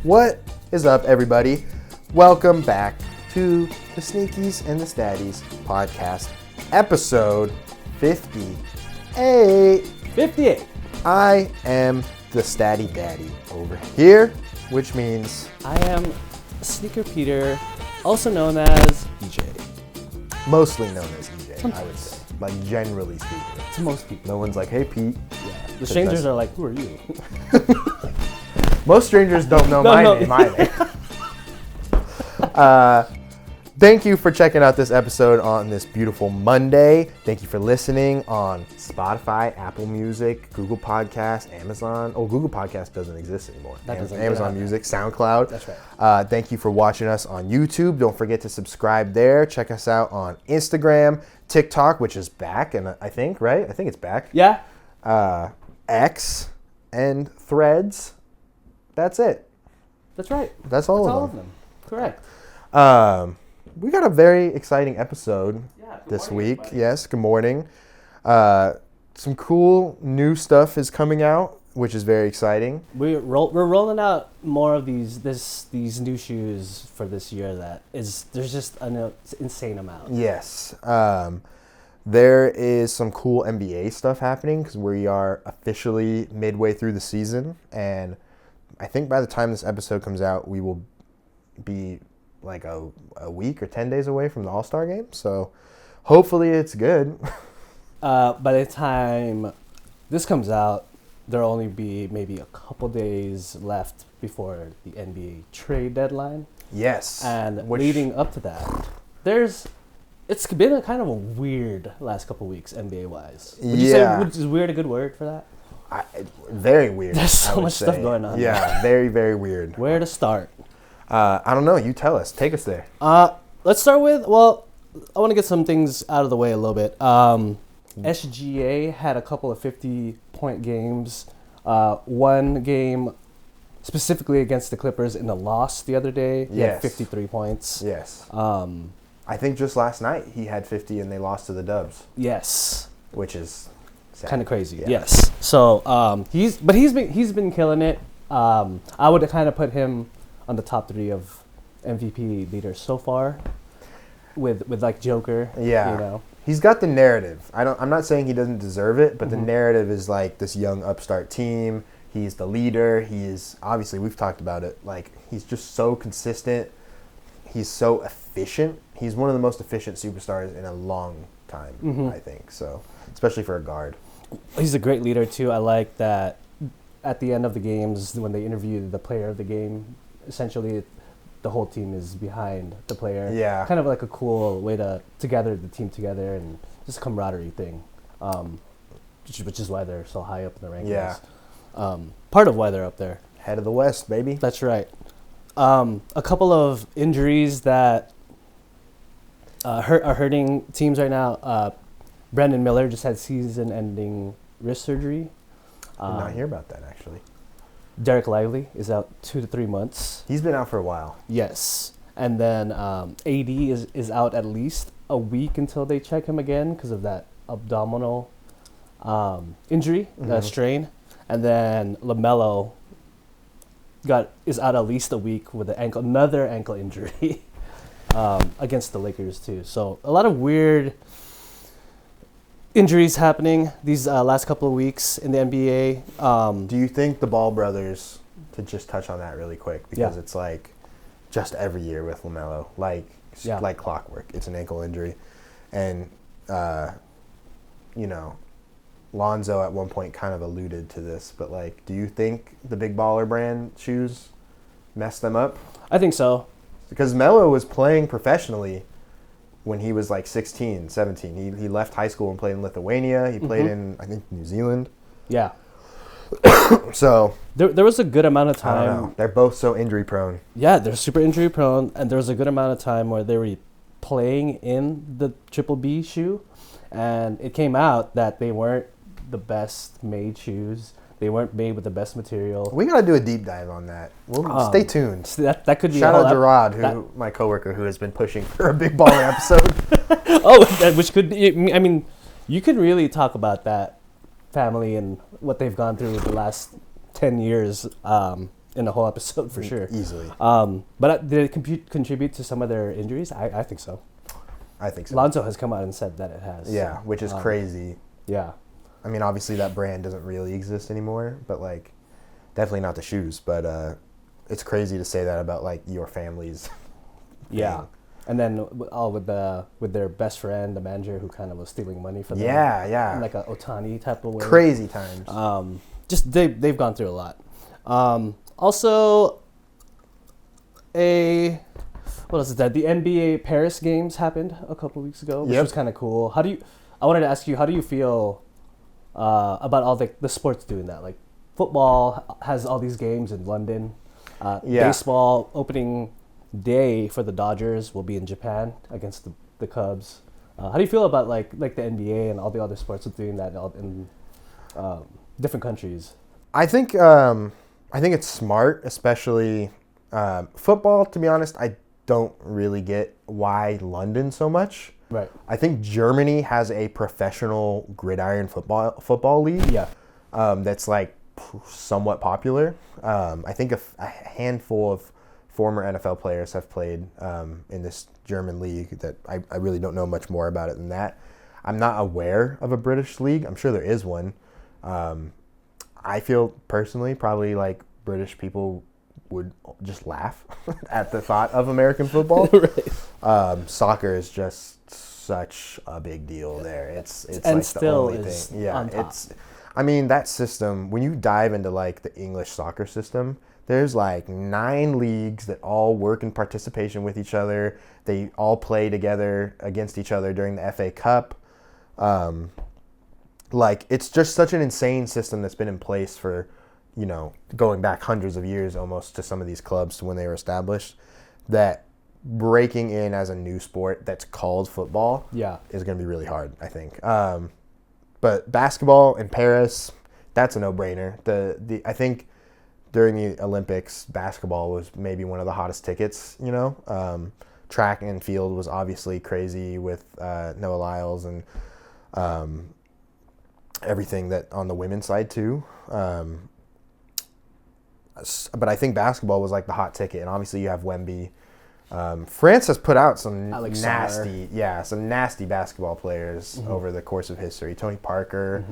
What is up, everybody? Welcome back to the Sneakies and the Statties podcast, episode 58. 58. I am the Statty Daddy over here, which means I am Sneaker Peter, also known as EJ. mostly known as EJ, I would say. Like, generally speaking. To most people. No one's like, hey, Pete. Yeah. The strangers are like, who are you? Most strangers don't know my name either. Thank you for checking out this episode on this beautiful Monday. Thank you for listening on Spotify, Apple Music, Google Podcast, Amazon. Oh, Google Podcast doesn't exist anymore. Amazon Music, SoundCloud. That's right. Thank you for watching us on YouTube. Don't forget to subscribe there. Check us out on Instagram, TikTok, which is back, and I think, right? I think it's back. Yeah. X and Threads. That's it. That's right. That's all of them. Correct. We got a very exciting episode this week. Everybody. Yes, good morning. Some cool new stuff is coming out, which is very exciting. We're rolling out more of these new shoes for this year. There's just an insane amount. Yes. There is some cool NBA stuff happening because we are officially midway through the season, and I think by the time this episode comes out, we will be like a week or 10 days away from the All-Star game. So hopefully it's good. By the time this comes out, there'll only be maybe a couple days left before the NBA trade deadline. Yes. And leading up to that, it's been a kind of a weird last couple weeks NBA-wise. Would you say is weird a good word for that? Very weird. There's so much stuff going on. Yeah, very, very weird. Where to start? I don't know. You tell us. Take us there. Let's start with, I want to get some things out of the way a little bit. SGA had a couple of 50-point games. One game specifically against the Clippers in the loss the other day. He had 53 points. Yes. I think just last night he had 50 and they lost to the Dubs. Yes. Which is kind of crazy. Yeah. Yes. So he's been killing it. I would kind of put him on the top 3 of MVP leaders so far, with like Joker. Yeah. You know. He's got the narrative. I'm not saying he doesn't deserve it, but the narrative is like this young upstart team. He's the leader. He is, obviously we've talked about it, like he's just so consistent. He's so efficient. He's one of the most efficient superstars in a long time, I think. So, especially for a guard. He's a great leader too. I like that at the end of the games when they interview the player of the game, essentially the whole team is behind the player. Yeah. Kind of like a cool way to gather the team together and just a camaraderie thing, which is why they're so high up in the rankings. Yeah. Part of why they're up there. Head of the West, baby. That's right. A couple of injuries that are hurting teams right now. Brandon Miller just had season-ending wrist surgery. Did not hear about that, actually. Derek Lively is out 2 to 3 months. He's been out for a while. Yes. And then AD is out at least a week until they check him again because of that abdominal injury, strain. And then LaMelo is out at least a week with another ankle injury against the Lakers too. So a lot of weird injuries happening these last couple of weeks in the NBA. Do you think the Ball brothers, to just touch on that really quick, because it's like just every year with LaMelo, like clockwork, it's an ankle injury. And, Lonzo at one point kind of alluded to this, but like, do you think the Big Baller brand shoes messed them up? I think so. Because Melo was playing professionally when he was like 16, 17. He left high school and played in Lithuania. He played in, I think, New Zealand. Yeah. So there was a good amount of time. I don't know. They're both so injury prone. Yeah, they're super injury prone, and there was a good amount of time where they were playing in the Triple B shoe, and it came out that they weren't the best made shoes. They weren't made with the best material. We gotta do a deep dive on that. Stay tuned. So that could be. Shout out Gerard, my coworker, who has been pushing for a Big Baller episode. Which could be. I mean, you could really talk about that family and what they've gone through the last 10 years. in a whole episode for sure. Easily. But did it contribute to some of their injuries? I think so. I think so. Lonzo has come out and said that it has. Yeah, which is crazy. Yeah. I mean, obviously that brand doesn't really exist anymore, but like, definitely not the shoes. But it's crazy to say that about like your family's. Yeah. And then with their best friend, the manager who kind of was stealing money from them. Yeah. In like a Otani type of way. Crazy times. Just they've gone through a lot. Also, what else is that? The NBA Paris games happened a couple weeks ago, which was kind of cool. I wanted to ask you, how do you feel about all the sports doing that? Like football has all these games in London. Baseball opening day for the Dodgers will be in Japan against the Cubs. How do you feel about like the NBA and all the other sports doing that in different countries? I think it's smart, especially football. To be honest, I don't really get why London so much. Right. I think Germany has a professional gridiron football league. Yeah. That's like somewhat popular. I think a handful of former NFL players have played in this German league that I really don't know much more about it than that. I'm not aware of a British league. I'm sure there is one. I feel personally probably like British people would just laugh at the thought of American football. Right. Soccer is just such a big deal there. It's and like still the only is thing. Yeah, on top. I mean, that system, when you dive into like the English soccer system, there's like 9 leagues that all work in participation with each other. They all play together against each other during the FA Cup. Like, it's just such an insane system that's been in place for, going back hundreds of years almost to some of these clubs to when they were established, that breaking in as a new sport that's called football is going to be really hard, I think. But basketball in Paris, that's a no-brainer. I think during the Olympics, basketball was maybe one of the hottest tickets, Track and field was obviously crazy with Noah Lyles and everything that on the women's side too. But I think basketball was like the hot ticket, and obviously you have Wemby. France has put out some nasty basketball players over the course of history. Tony Parker,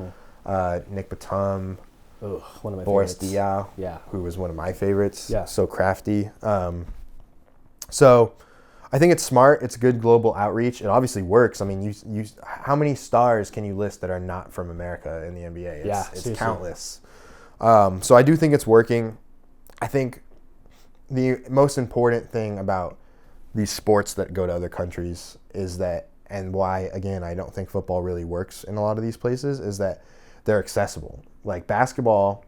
Nick Batum, one of my Boris favorites. Diaw, who was one of my favorites. Yeah. So crafty. So I think it's smart. It's good global outreach. It obviously works. I mean, you how many stars can you list that are not from America in the NBA? It's countless. So I do think it's working. I think the most important thing about these sports that go to other countries is that, and why, again, I don't think football really works in a lot of these places, is that they're accessible. Like basketball,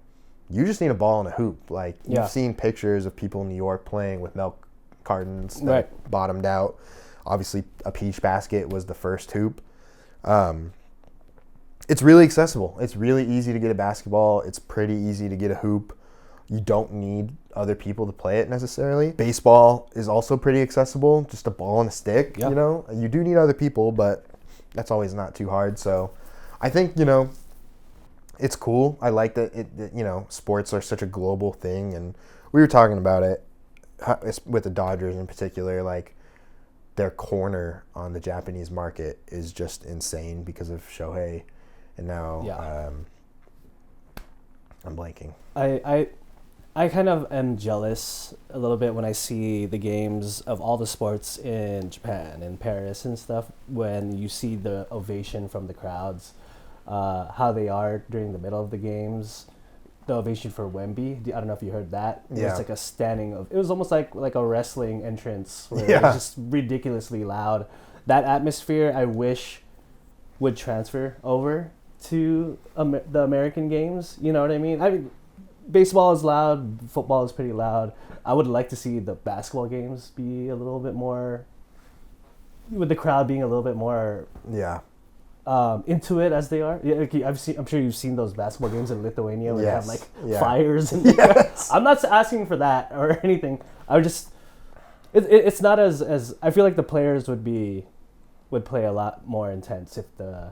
you just need a ball and a hoop. Like you've seen pictures of people in New York playing with milk cartons that bottomed out. Obviously, a peach basket was the first hoop. It's really accessible. It's really easy to get a basketball. It's pretty easy to get a hoop. You don't need other people to play it necessarily. Baseball is also pretty accessible. Just a ball and a stick, You do need other people, but that's always not too hard. So I think, it's cool. I like that sports are such a global thing. And we were talking about it with the Dodgers in particular, like their corner on the Japanese market is just insane because of Shohei. And now I'm blanking. I kind of am jealous a little bit when I see the games of all the sports in Japan and Paris and stuff, when you see the ovation from the crowds, how they are during the middle of the games. The ovation for Wemby, I don't know if you heard that. It was like a standing it was almost like a wrestling entrance where it was just ridiculously loud. That atmosphere I wish would transfer over to the American games. You know what I mean? I mean, baseball is loud, football is pretty loud. I would like to see the basketball games be a little bit more, with the crowd being a little bit more into it as they are. Yeah, I'm sure you've seen those basketball games in Lithuania where they have like fires and I'm not asking for that or anything. I just it's not as I feel like the players would play a lot more intense if the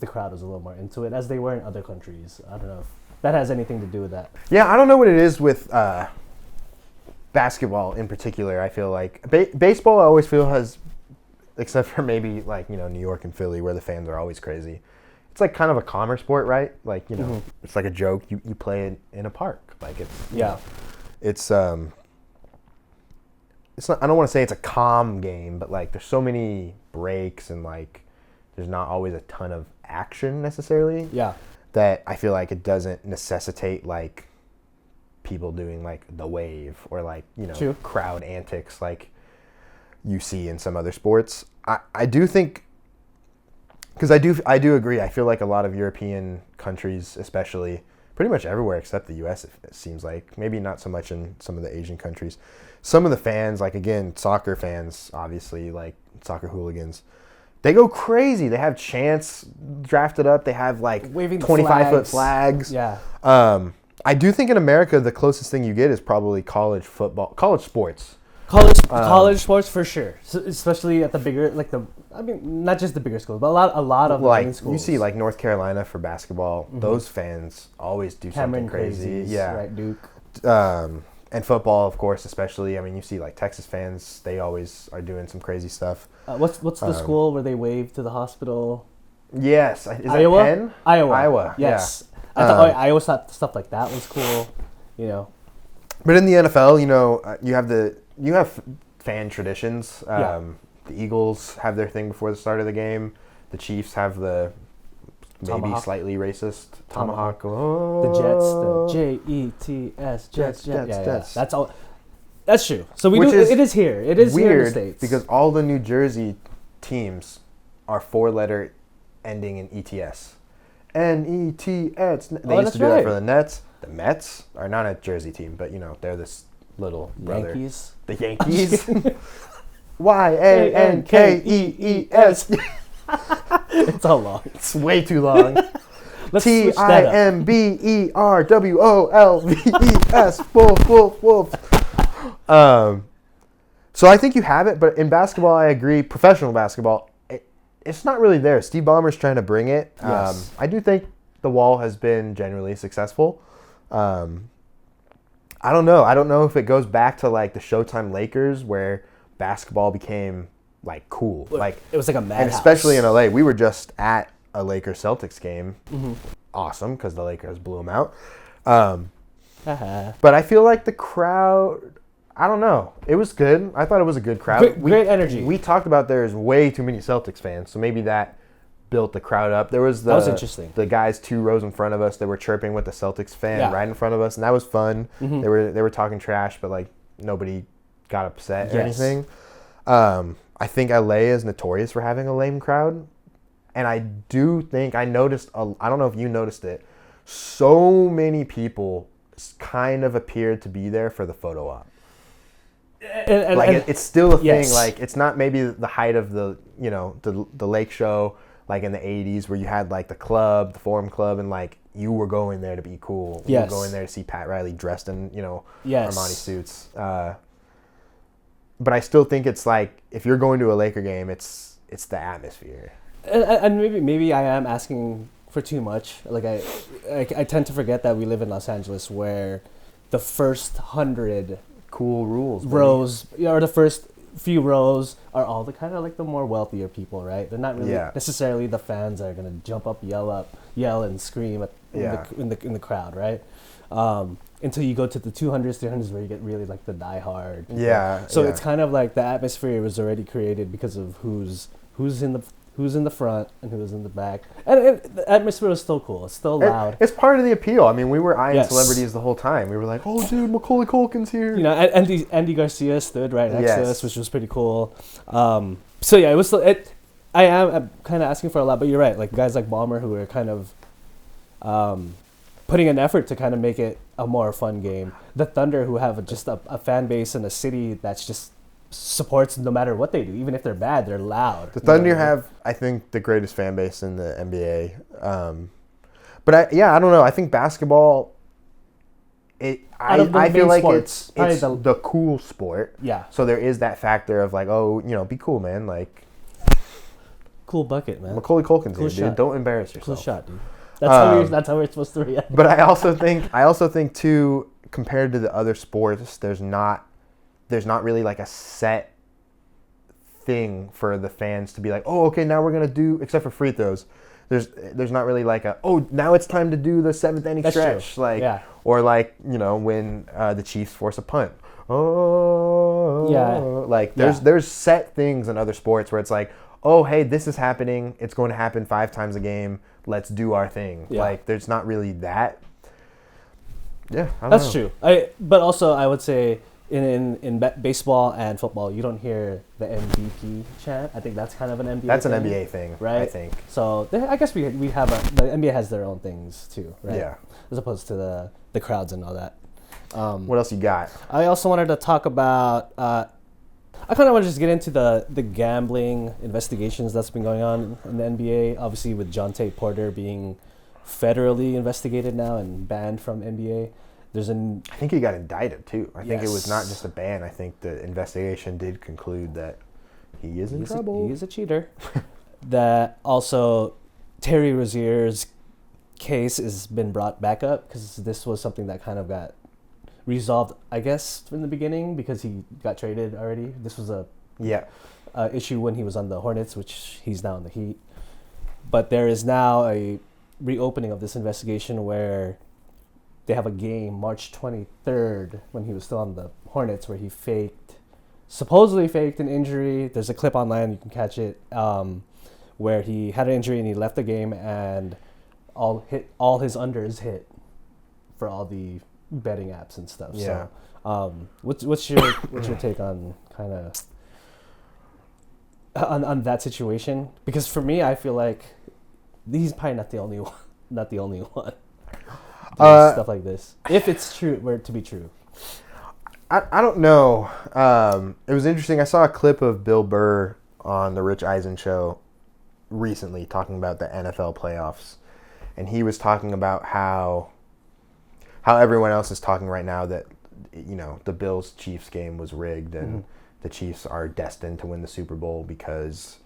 crowd was a little more into it as they were in other countries. I don't know if that has anything to do with that. Yeah, I don't know what it is with basketball in particular, I feel like baseball. I always feel has, except for maybe like New York and Philly, where the fans are always crazy. It's like kind of a calmer sport, right? Like it's like a joke. You play it in a park, like it's it's not. I don't want to say it's a calm game, but like there's so many breaks and like there's not always a ton of action necessarily. Yeah. That I feel like it doesn't necessitate like people doing like the wave or like True. crowd antics like you see in some other sports. I do think, because I do agree. I feel like a lot of European countries, especially pretty much everywhere except the U.S., it seems like, maybe not so much in some of the Asian countries, some of the fans, like again soccer fans, obviously like soccer hooligans, they go crazy. They have chants drafted up. They have like waving 25-foot flags. Yeah. I do think in America the closest thing you get is probably college football, college sports. College sports for sure, so especially at the bigger, not just the bigger schools, but a lot of the main schools. You see like North Carolina for basketball, those fans always do something crazy. Yeah, right, Duke. And football, of course, especially. I mean, you see like Texas fans; they always are doing some crazy stuff. What's the school where they wave to the hospital? Yes, is Iowa? that Penn? Iowa. Yes, yeah. I always thought stuff like that was cool. But in the NFL, you have fan traditions. The Eagles have their thing before the start of the game. The Chiefs have the maybe slightly racist tomahawk. Oh. The Jets, the Jets, Jets. Yeah. That's all. That's true. So it is here. It is weird here in the States. Because all the New Jersey teams are 4-letter ending in ETS. N-E-T-S. They used to do that for the Nets. The Mets are not a Jersey team, but they're this little brother. Yankees. The Yankees. Y-A-N-K-E-E-S. It's all long. It's way too long. Timberwolves. Wolf. So I think you have it, but in basketball, I agree. Professional basketball, it's not really there. Steve Ballmer's trying to bring it. Yes. I do think the wall has been generally successful. I don't know. I don't know if it goes back to like the Showtime Lakers where basketball became like cool. Like it was like a madhouse. And especially in LA, we were just at a Lakers Celtics game. Awesome, because the Lakers blew them out. But I feel like the crowd, I don't know. It was good. I thought it was a good crowd. Great energy. We talked about there's way too many Celtics fans, so maybe that built the crowd up. That was interesting. The guys 2 rows in front of us that were chirping with the Celtics fan right in front of us, and that was fun. They were talking trash, but like nobody got upset or anything. I think LA is notorious for having a lame crowd, and I do think I noticed. I don't know if you noticed it. So many people kind of appeared to be there for the photo op. It's still a thing. Like it's not maybe the height of the the Lake Show like in the 80s where you had like the club, the Forum Club, and like you were going there to be cool. You were going there to see Pat Riley dressed in Armani suits. But I still think it's like if you're going to a Laker game, it's the atmosphere. And maybe I am asking for too much. Like I tend to forget that we live in Los Angeles where the first 100 cool rows or the first few rows are all the kind of like the more wealthier people, right? They're not really necessarily the fans that are gonna jump up, yell and scream in the crowd, right? Until you go to the 200s, 300s where you get really like the diehard. So it's kind of like the atmosphere was already created because of who's in the front and who's in the back, and the atmosphere was still cool. It's still loud. It's part of the appeal. I mean, we were eyeing celebrities the whole time. We were like, "Oh, dude, Macaulay Culkin's here." Andy Garcia stood right next to us, which was pretty cool. So yeah, it was. I'm kind of asking for a lot, but you're right. Like guys like Ballmer who are kind of putting an effort to kind of make it a more fun game. The Thunder who have just a fan base in a city that's just supports no matter what they do, even if they're bad, they're loud. The Thunder have, I think, the greatest fan base in the NBA. But I don't know. I think basketball. I feel like sports, it's the cool sport. Yeah. So there is that factor of like, be cool, man. Like, cool bucket, man. Macaulay Culkin's here, dude. Don't embarrass yourself. Cool shot, dude. That's how we're supposed to react. But I also think too, compared to the other sports, there's not there's not really like a set thing for the fans to be like, oh, okay, now we're gonna do, except for free throws. There's not really like a, oh, now it's time to do the seventh inning stretch, true. like or like when the Chiefs force a punt. Like there's set things in other sports where it's like, oh, hey, this is happening. It's going to happen 5 times a game. Let's do our thing. Yeah. Like there's not really that. Yeah, I don't That's know. true. But also I would say in baseball and football, you don't hear the MVP chant. I think that's kind of an NBA. That's thing, an NBA thing, right? I think. So I guess we have the NBA has their own things too, right? Yeah. As opposed to the crowds and all that. What else you got? I also wanted to talk about. I kind of want to just get into the gambling investigations that's been going on in the NBA. Obviously, with Jonte Porter being federally investigated now and banned from NBA. I think he got indicted too. I think it was not just a ban. I think the investigation did conclude that he is in trouble. He is a cheater. That also, Terry Rozier's case has been brought back up because this was something that kind of got resolved, I guess, in the beginning because he got traded already. This was a issue when he was on the Hornets, which he's now in the Heat. But there is now a reopening of this investigation where they have a game March 23rd when he was still on the Hornets where he supposedly faked an injury. There's a clip online, you can catch it, where he had an injury and he left the game and all his unders hit for all the betting apps and stuff. Yeah. So, what's your take on kind of on that situation? Because for me, I feel like he's probably not the only one. Stuff like this, if it's true, were to be true. I don't know. It was interesting. I saw a clip of Bill Burr on the Rich Eisen show recently talking about the NFL playoffs, and he was talking about how everyone else is talking right now that the Bills-Chiefs game was rigged and the Chiefs are destined to win the Super Bowl because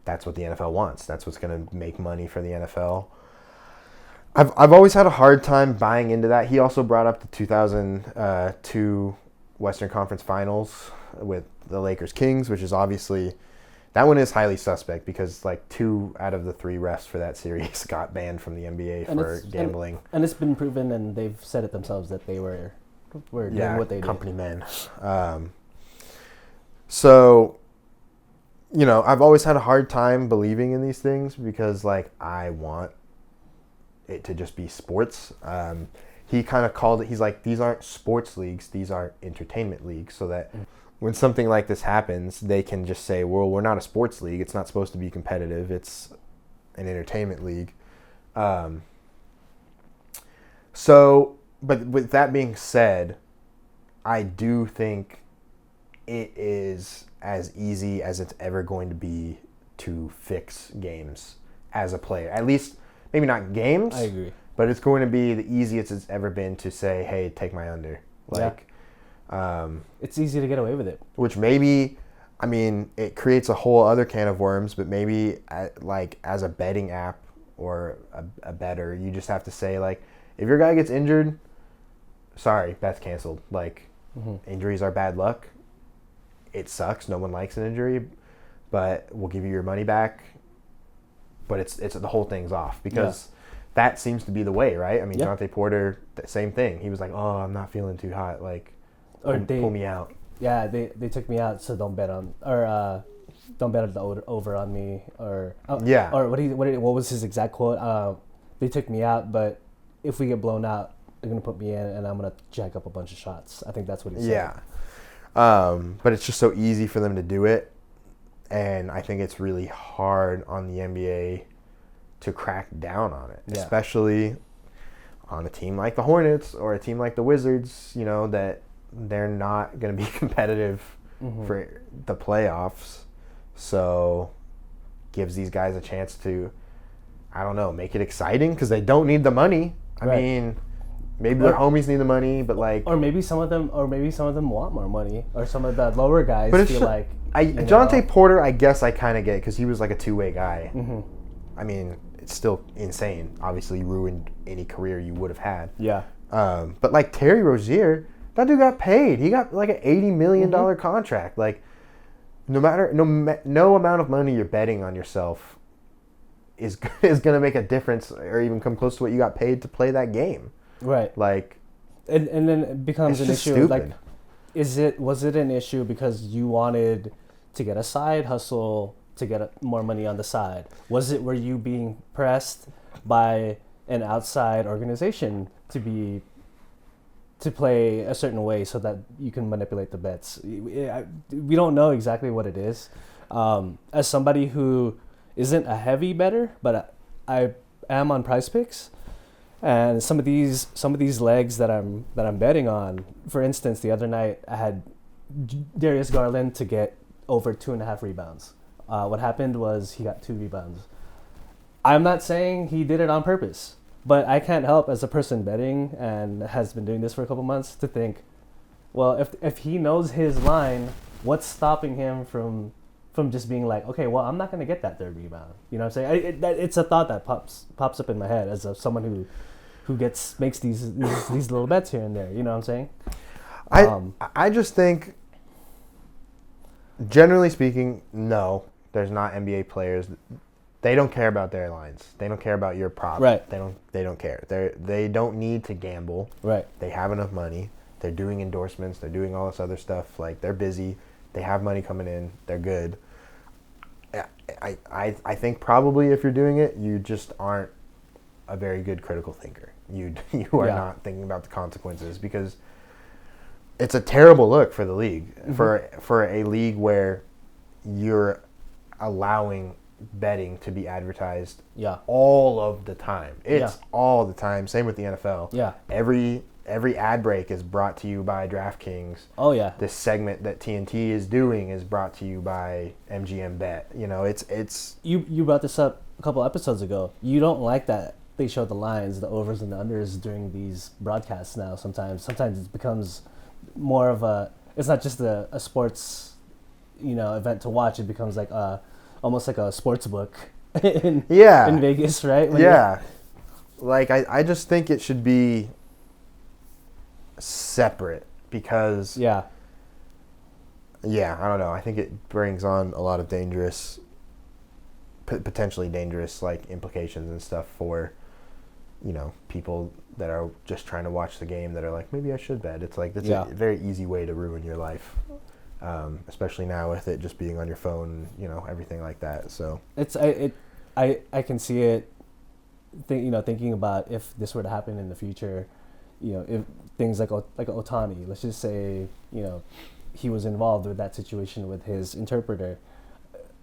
that's what the NFL wants. That's what's going to make money for the NFL. I've always had a hard time buying into that. He also brought up the 2002 Western Conference Finals with the Lakers Kings, which is obviously, that one is highly suspect because like 2 out of the 3 refs for that series got banned from the NBA for gambling. And it's been proven, and they've said it themselves that they were doing what they did. Company men. So, I've always had a hard time believing in these things because like I want it to just be sports. He kind of called it, he's like, these aren't sports leagues, these are entertainment leagues, so that when something like this happens, they can just say, well, we're not a sports league, it's not supposed to be competitive, it's an entertainment league. So, but with that being said, I do think it is as easy as it's ever going to be to fix games as a player. At least, maybe not games. I agree. But it's going to be the easiest it's ever been to say, hey, take my under. It's easy to get away with it. Which maybe, it creates a whole other can of worms, but maybe as a betting app or a bettor, you just have to say, like, if your guy gets injured, sorry, bet's canceled. Like, injuries are bad luck. It sucks. No one likes an injury, but we'll give you your money back. But it's the whole thing's off because that seems to be the way, right? Jonte Porter, the same thing. He was like, "Oh, I'm not feeling too hot. Like, pull me out." Yeah, they took me out, so don't bet on don't bet the over on me or or what was his exact quote? They took me out, but if we get blown out, they're gonna put me in, and I'm gonna jack up a bunch of shots. I think that's what he said. Yeah, but it's just so easy for them to do it. And I think it's really hard on the NBA to crack down on it, especially on a team like the Hornets or a team like the Wizards, that they're not going to be competitive for the playoffs. So gives these guys a chance to, I don't know, make it exciting because they don't need the money. Maybe their homies need the money, but or maybe some of them want more money, or some of the lower guys feel like. Jonte Porter, I guess I kind of get it because he was like a two-way guy. It's still insane. Obviously, ruined any career you would have had. Yeah. But like Terry Rozier, That dude got paid. He got like an $80 million contract. Like, no amount of money you're betting on yourself is going to make a difference or even come close to what you got paid to play that game. Right. Like, and then it becomes an issue. Stupid. Like, was it an issue because you wanted to get a side hustle to get more money on the side? Were you being pressed by an outside organization to play a certain way so that you can manipulate the bets? We don't know exactly what it is. As somebody who isn't a heavy bettor, but I am on Prize Picks, and some of these legs that I'm betting on. For instance, the other night I had Darius Garland to get over 2.5 rebounds. What happened was he got 2 rebounds. I'm not saying he did it on purpose, but I can't help as a person betting and has been doing this for a couple months to think, well, if he knows his line, what's stopping him from just being like, okay, well, I'm not going to get that 3rd rebound. You know what I'm saying? It's a thought that pops up in my head as someone who makes these little bets here and there. You know what I'm saying? I just think, generally speaking, no, there's not NBA players. They don't care about their lines. They don't care about your prop. Right. They don't care. They don't need to gamble. Right. They have enough money. They're doing endorsements. They're doing all this other stuff. Like, they're busy. They have money coming in. They're good. I think probably if you're doing it, you just aren't a very good critical thinker. You are not thinking about the consequences, because it's a terrible look for the league, for a league where you're allowing betting to be advertised all of the time. It's all the time. Same with the NFL. Yeah. Every ad break is brought to you by DraftKings. Oh yeah. This segment that TNT is doing is brought to you by MGM Bet. You know, it's You brought this up a couple episodes ago. You don't like that they show the lines, the overs and the unders during these broadcasts now. Sometimes it becomes more of it's not just a sports, event to watch. It becomes like almost like a sports book in Vegas, right? Like I just think it should be separate, because I don't know. I think it brings on a lot of potentially dangerous like implications and stuff for people that are just trying to watch the game, that are like, maybe I should bet. It's like, that's a very easy way to ruin your life, especially now with it just being on your phone, everything like that. So I can see it. Thinking about if this were to happen in the future, if things like Otani, let's just say, he was involved with that situation with his interpreter,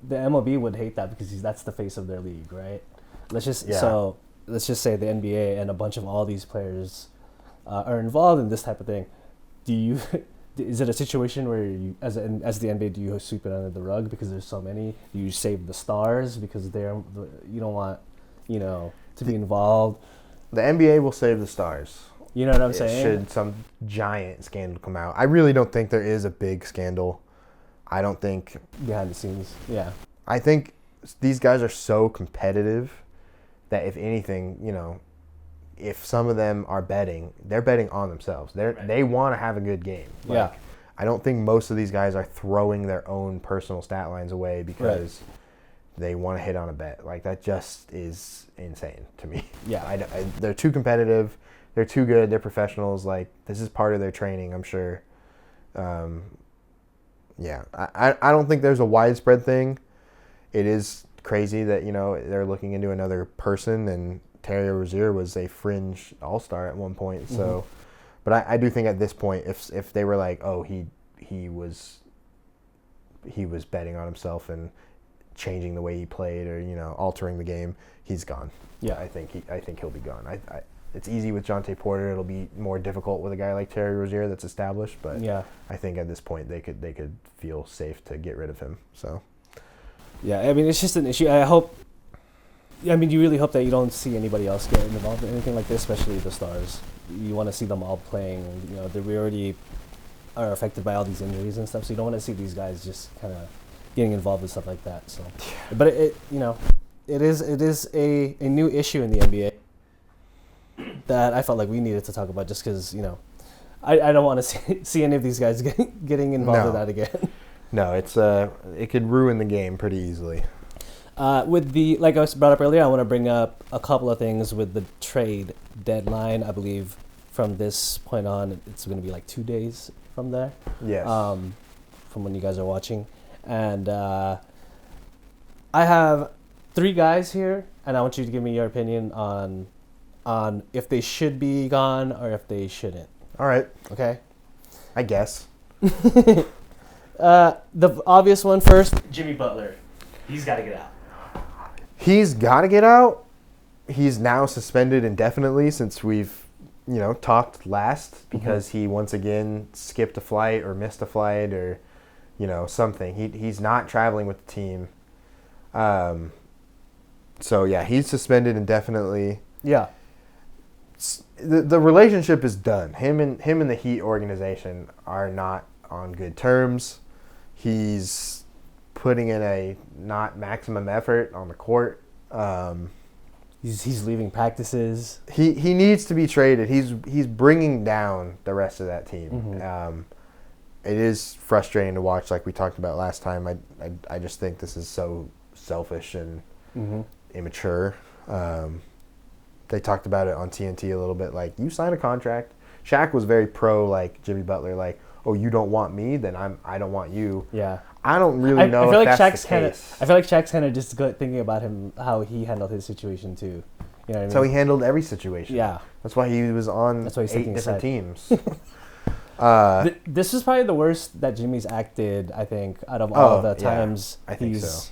the MLB would hate that, because that's the face of their league, right? Let's just say the NBA and a bunch of all these players are involved in this type of thing. Is it a situation where you, as the NBA, do you sweep it under the rug because there's so many? Do you save the stars because you don't want to be involved? The NBA will save the stars. You know what I'm saying? Should some giant scandal come out, I really don't think there is a big scandal. I don't think behind the scenes. Yeah. I think these guys are so competitive that if anything, if some of them are betting, they're betting on themselves. They want to have a good game. Like, I don't think most of these guys are throwing their own personal stat lines away because they want to hit on a bet. Like, that just is insane to me. Yeah. They're too competitive. They're too good. They're professionals. Like, this is part of their training, I'm sure. I don't think there's a widespread thing. It is crazy that, they're looking into another person, and Terry Rozier was a fringe all-star at one point. So, but I do think at this point, if they were like, oh, he was betting on himself and changing the way he played, or altering the game, he's gone. Yeah, I think he'll be gone. It's easy with Jonte Porter. It'll be more difficult with a guy like Terry Rozier that's established. But I think at this point they could feel safe to get rid of him. So. Yeah, I mean, it's just an issue. You really hope that you don't see anybody else get involved in anything like this, especially the stars. You want to see them all playing. They already are affected by all these injuries and stuff, so you don't want to see these guys just kind of getting involved with stuff like that. So, but it is a new issue in the NBA that I felt like we needed to talk about, just because I don't want to see any of these guys getting involved with that again. No, it could ruin the game pretty easily. With like I was brought up earlier, I want to bring up a couple of things with the trade deadline. I believe from this point on, it's going to be like 2 days from there. Yes. From when you guys are watching, and I have 3 guys here, and I want you to give me your opinion on if they should be gone or if they shouldn't. All right. Okay. I guess. The obvious one first, Jimmy Butler. He's got to get out. He's got to get out. He's now suspended indefinitely since we've, talked last because he once again skipped a flight or missed a flight or, something. He's not traveling with the team. So yeah, he's suspended indefinitely. Yeah. The relationship is done. Him and the Heat organization are not on good terms. He's putting in a not maximum effort on the court. He's leaving practices. He needs to be traded. He's bringing down the rest of that team. Mm-hmm. It is frustrating to watch, like we talked about last time. I just think this is so selfish and immature. They talked about it on TNT a little bit. Like, you sign a contract. Shaq was very pro, like Jimmy Butler. Like, oh, you don't want me, then I don't want you. Yeah. I don't really know. I feel if like that's Shaq's kind of. I feel like Shaq's kind of just thinking about how he handled his situation too. You know what I mean? So he handled every situation. Yeah. That's why he was on 8 different teams. This is probably the worst that Jimmy's acted, I think, out of all of the times he's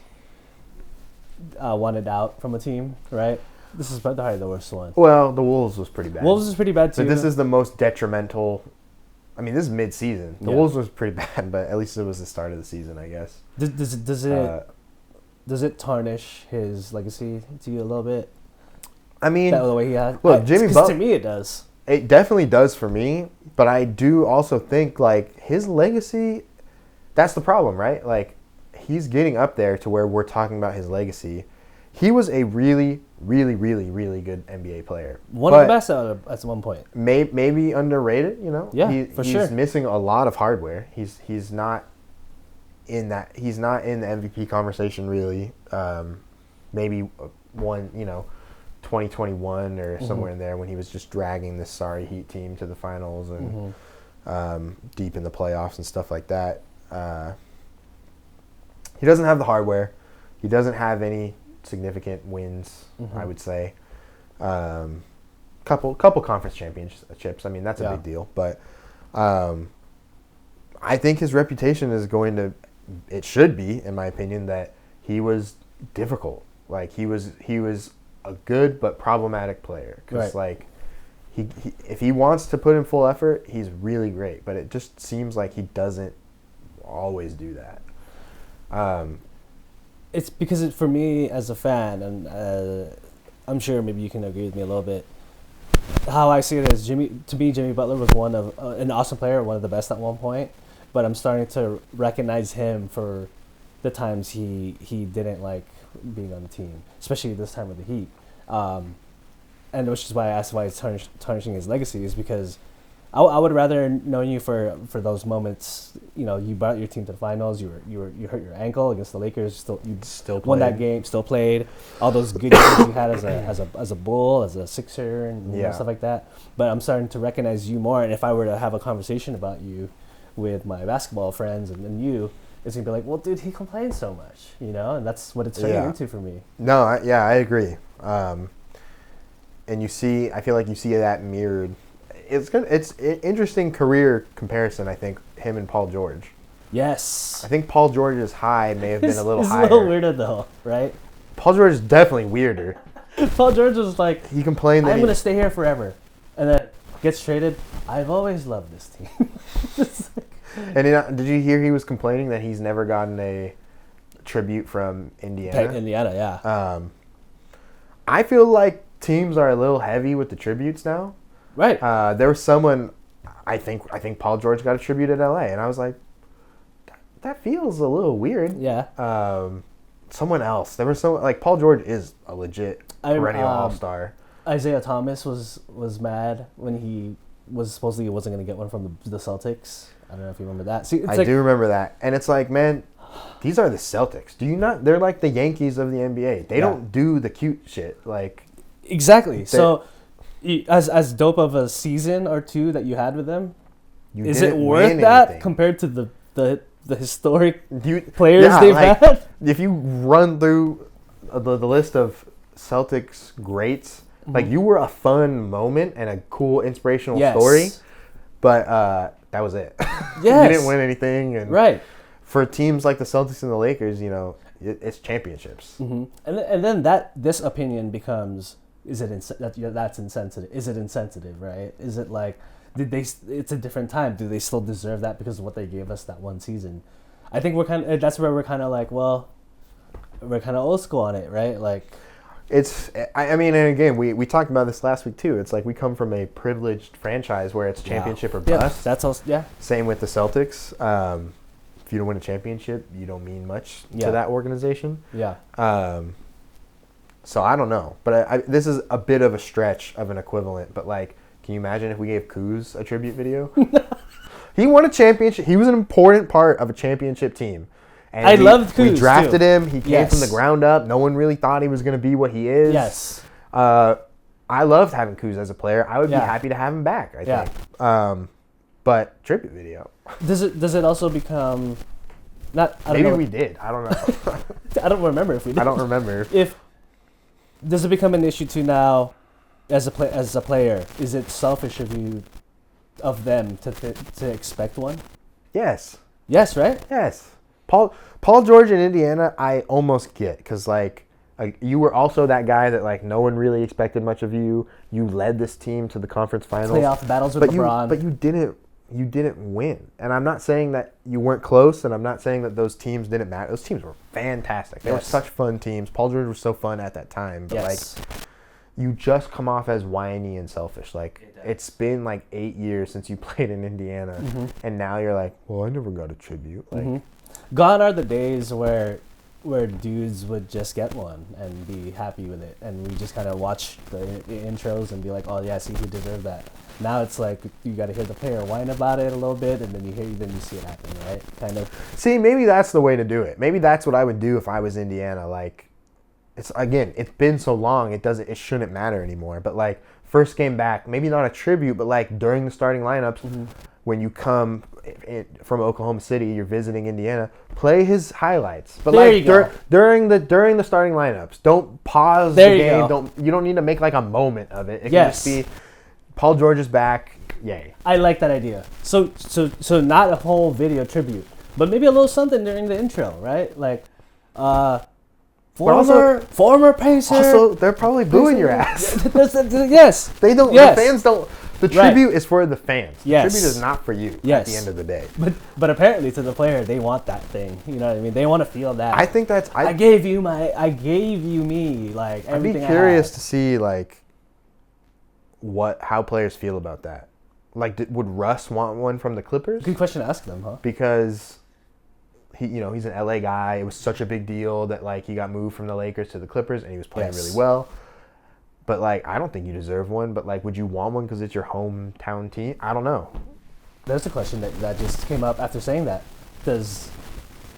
wanted out from a team, right? This is probably the worst one. Well, the Wolves was pretty bad. Wolves is pretty bad too. But this is the most detrimental. I mean, this is mid-season. The Wolves was pretty bad, but at least it was the start of the season, I guess. Does it tarnish his legacy to you a little bit? I mean, the way he had. Look, Jimmy Butler. To me, it does. It definitely does for me, but I do also think like his legacy. That's the problem, right? Like, he's getting up there to where we're talking about his legacy. He was a really, really, really, really good NBA player. One of the best at one point. Maybe underrated, Yeah, for sure. He's missing a lot of hardware. He's not in that. He's not in the MVP conversation really. Maybe one, 2021 or somewhere in there when he was just dragging this sorry Heat team to the finals and deep in the playoffs and stuff like that. He doesn't have the hardware. He doesn't have any significant wins, I would say. Couple conference championships. I mean, that's a big deal. But I think his reputation is going to. It should be, in my opinion, that he was difficult. Like, he was a good but problematic player. Because like he if he wants to put in full effort, he's really great. But it just seems like he doesn't always do that. It's because for me as a fan, and I'm sure maybe you can agree with me a little bit. How I see it is Jimmy Butler was one of an awesome player, one of the best at one point. But I'm starting to recognize him for the times he didn't like being on the team, especially this time with the Heat. And which is why I asked why it's tarnishing his legacy, is because I would rather know you for those moments. You brought your team to the finals. You hurt your ankle against the Lakers. Still won that game. Still played all those good games you had as a Bull, as a Sixer, and stuff like that. But I'm starting to recognize you more. And if I were to have a conversation about you with my basketball friends and then you, it's gonna be like, well, dude, he complains so much, and that's what it's turning into for me. No, I agree. And I feel like you see that mirrored. It's an interesting career comparison, I think, him and Paul George. Yes. I think Paul George's high may have been a little higher. It's a little weirder, though, right? Paul George is definitely weirder. Paul George was like, he complained that I'm going to stay here forever. And then gets traded. I've always loved this team. And did you hear he was complaining that he's never gotten a tribute from Indiana? Indiana, yeah. I feel like teams are a little heavy with the tributes now. Right. There was someone, I think Paul George got a tribute at LA, and I was like, that feels a little weird. Yeah. Someone else. There was someone, like, Paul George is a legit perennial all-star. Isaiah Thomas was mad when he was supposedly wasn't going to get one from the Celtics. I don't know if you remember that. See, I do remember that. And it's like, man, these are the Celtics. Do you not? They're like the Yankees of the NBA. They don't do the cute shit. Like exactly. So, as dope of a season or two that you had with them, is it worth that compared to the historic players they've had? If you run through the list of Celtics greats, like you were a fun moment and a cool inspirational story, but that was it. Yes. You didn't win anything, and right. For teams like the Celtics and the Lakers, you know, it's championships. Mm-hmm. And then this opinion becomes, that's insensitive? Is it insensitive, right? Is it like, it's a different time. Do they still deserve that because of what they gave us that one season? I think that's where we're kind of like, well, we're kind of old school on it, right? Like, I mean, and again, we talked about this last week too. It's like we come from a privileged franchise where it's championship or bust. That's also, Same with the Celtics. If you don't win a championship, you don't mean much to that organization. Yeah. So I don't know, but this is a bit of a stretch of an equivalent. But like, can you imagine if we gave Kuz a tribute video? He won a championship. He was an important part of a championship team. And I loved Kuz. We drafted him. He came from the ground up. No one really thought he was going to be what he is. Yes. I loved having Kuz as a player. I would be happy to have him back, I think. But tribute video. Does it also become Maybe we did. I don't know. I don't remember if we did. I don't remember. Does it become an issue too now as a player? Is it selfish of them to expect one? Yes. Yes, right? Yes. Paul George in Indiana, I almost get, because like you were also that guy that like no one really expected much of you. You led this team to the conference finals, playoff battles with LeBron, but you didn't win. And I'm not saying that you weren't close, and I'm not saying that those teams didn't matter. Those teams were fantastic. They were such fun teams. Paul George was so fun at that time, but like you just come off as whiny and selfish. Like it's been like 8 years since you played in Indiana, and now you're like, well, I never got a tribute. Like. Gone are the days where dudes would just get one and be happy with it, and we just kind of watch the intros and be like, oh yeah, see, he deserved that. Now it's like you got to hear the player whine about it a little bit, and then you see it happen, right? Kind of. See, maybe that's the way to do it. Maybe that's what I would do if I was Indiana. Like, it's been so long, it shouldn't matter anymore. But like first game back, maybe not a tribute, but like during the starting lineups. When you come from Oklahoma City, you're visiting Indiana, play his highlights. But during the starting lineups, don't pause the game. You don't need to make like a moment of it. It can just be Paul George is back. Yay. I like that idea. So not a whole video tribute, but maybe a little something during the intro, right? Like former Pacer. Also, they're probably booing your ass. Yes. They don't. The fans don't. The tribute is for the fans. The yes. tribute is not for you at the end of the day. But apparently to the player, they want that thing. You know what I mean? They want to feel that. I think that's... I gave you me, like, everything I'd be curious to see, like, how players feel about that. Like, would Russ want one from the Clippers? Good question to ask them, huh? Because... he's an LA guy. It was such a big deal that, like, he got moved from the Lakers to the Clippers, and he was playing really well. But, like, I don't think you deserve one. But, like, would you want one because it's your hometown team? I don't know. There's a question that just came up after saying that. Let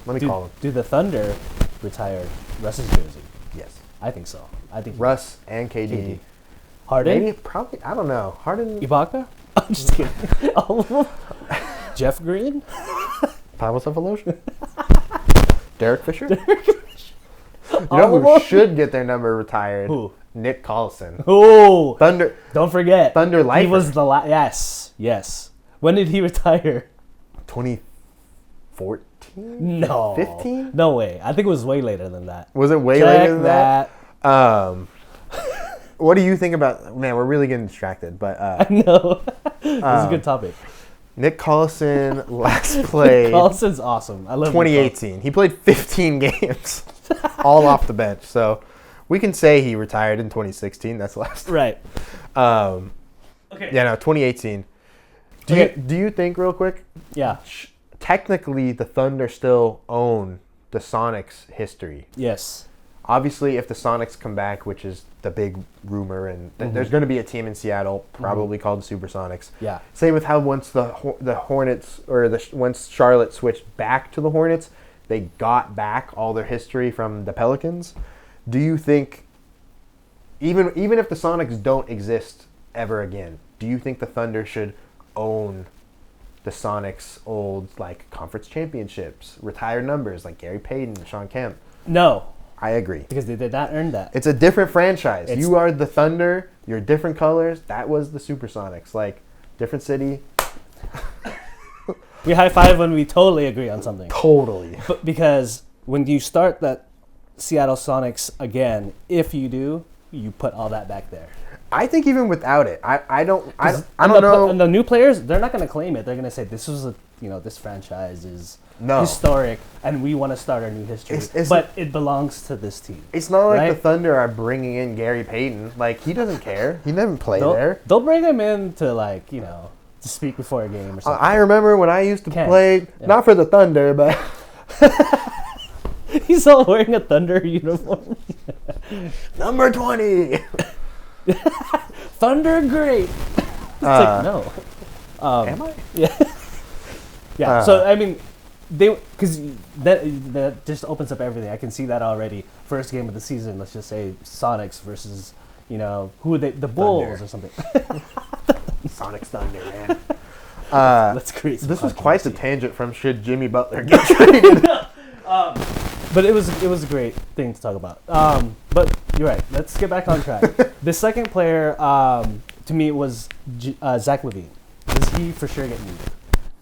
me call him. Do the Thunder retire Russ's jersey? Yes. I think so. I think Russ and KD. Harden? Maybe, probably, I don't know. Harden. Ibaka? I'm just kidding. All of them? Jeff Green? Pavel Cephaloshin. Derek Fisher? You know who should get their number retired? Who? Nick Collison. Oh, Thunder. Don't forget. Thunder Lifer. He was the Yes. When did he retire? 2014? No. 15? No way. I think it was way later than that. Was it way later than that? What do you think about... Man, we're really getting distracted, but... I know. This is a good topic. Nick Collison last played... Collison's awesome. I love 2018. He played 15 games. All off the bench, so... We can say he retired in 2016. That's last. Right. Okay. Yeah, no, 2018. Do you think, real quick? Yeah. Technically, the Thunder still own the Sonics history. Yes. Obviously, if the Sonics come back, which is the big rumor, and there's going to be a team in Seattle probably called the Supersonics. Yeah. Same with how once the Hornets once Charlotte switched back to the Hornets, they got back all their history from the Pelicans. Do you think, even if the Sonics don't exist ever again, do you think the Thunder should own the Sonics' old like conference championships, retired numbers like Gary Payton, Sean Kemp? No. I agree. Because they did not earn that. It's a different franchise. You are the Thunder. You're different colors. That was the Supersonics. Like, different city. We high five when we totally agree on something. Totally. But because when you start that Seattle Sonics again, if you do, you put all that back there. I think even without it, I don't know. And the new players, they're not going to claim it. They're going to say this was this franchise is historic, and we want to start our new history. But it belongs to this team. It's not like the Thunder are bringing in Gary Payton. Like, he doesn't care. He never played there. They'll bring him in to to speak before a game or something. I remember when I used to play, not for the Thunder, but he's all wearing a Thunder uniform. Number 20. Thunder great. It's like, no. Am I? Yeah. Yeah. So I mean, because that just opens up everything. I can see that already. First game of the season. Let's just say Sonics versus who are they? The Bulls Thunder. or something. Sonics Thunder, man. Let's create. This was quite the tangent from should Jimmy Butler get traded. But it was a great thing to talk about. But you're right. Let's get back on track. The second player to me was Zach LaVine. Does he for sure get moved?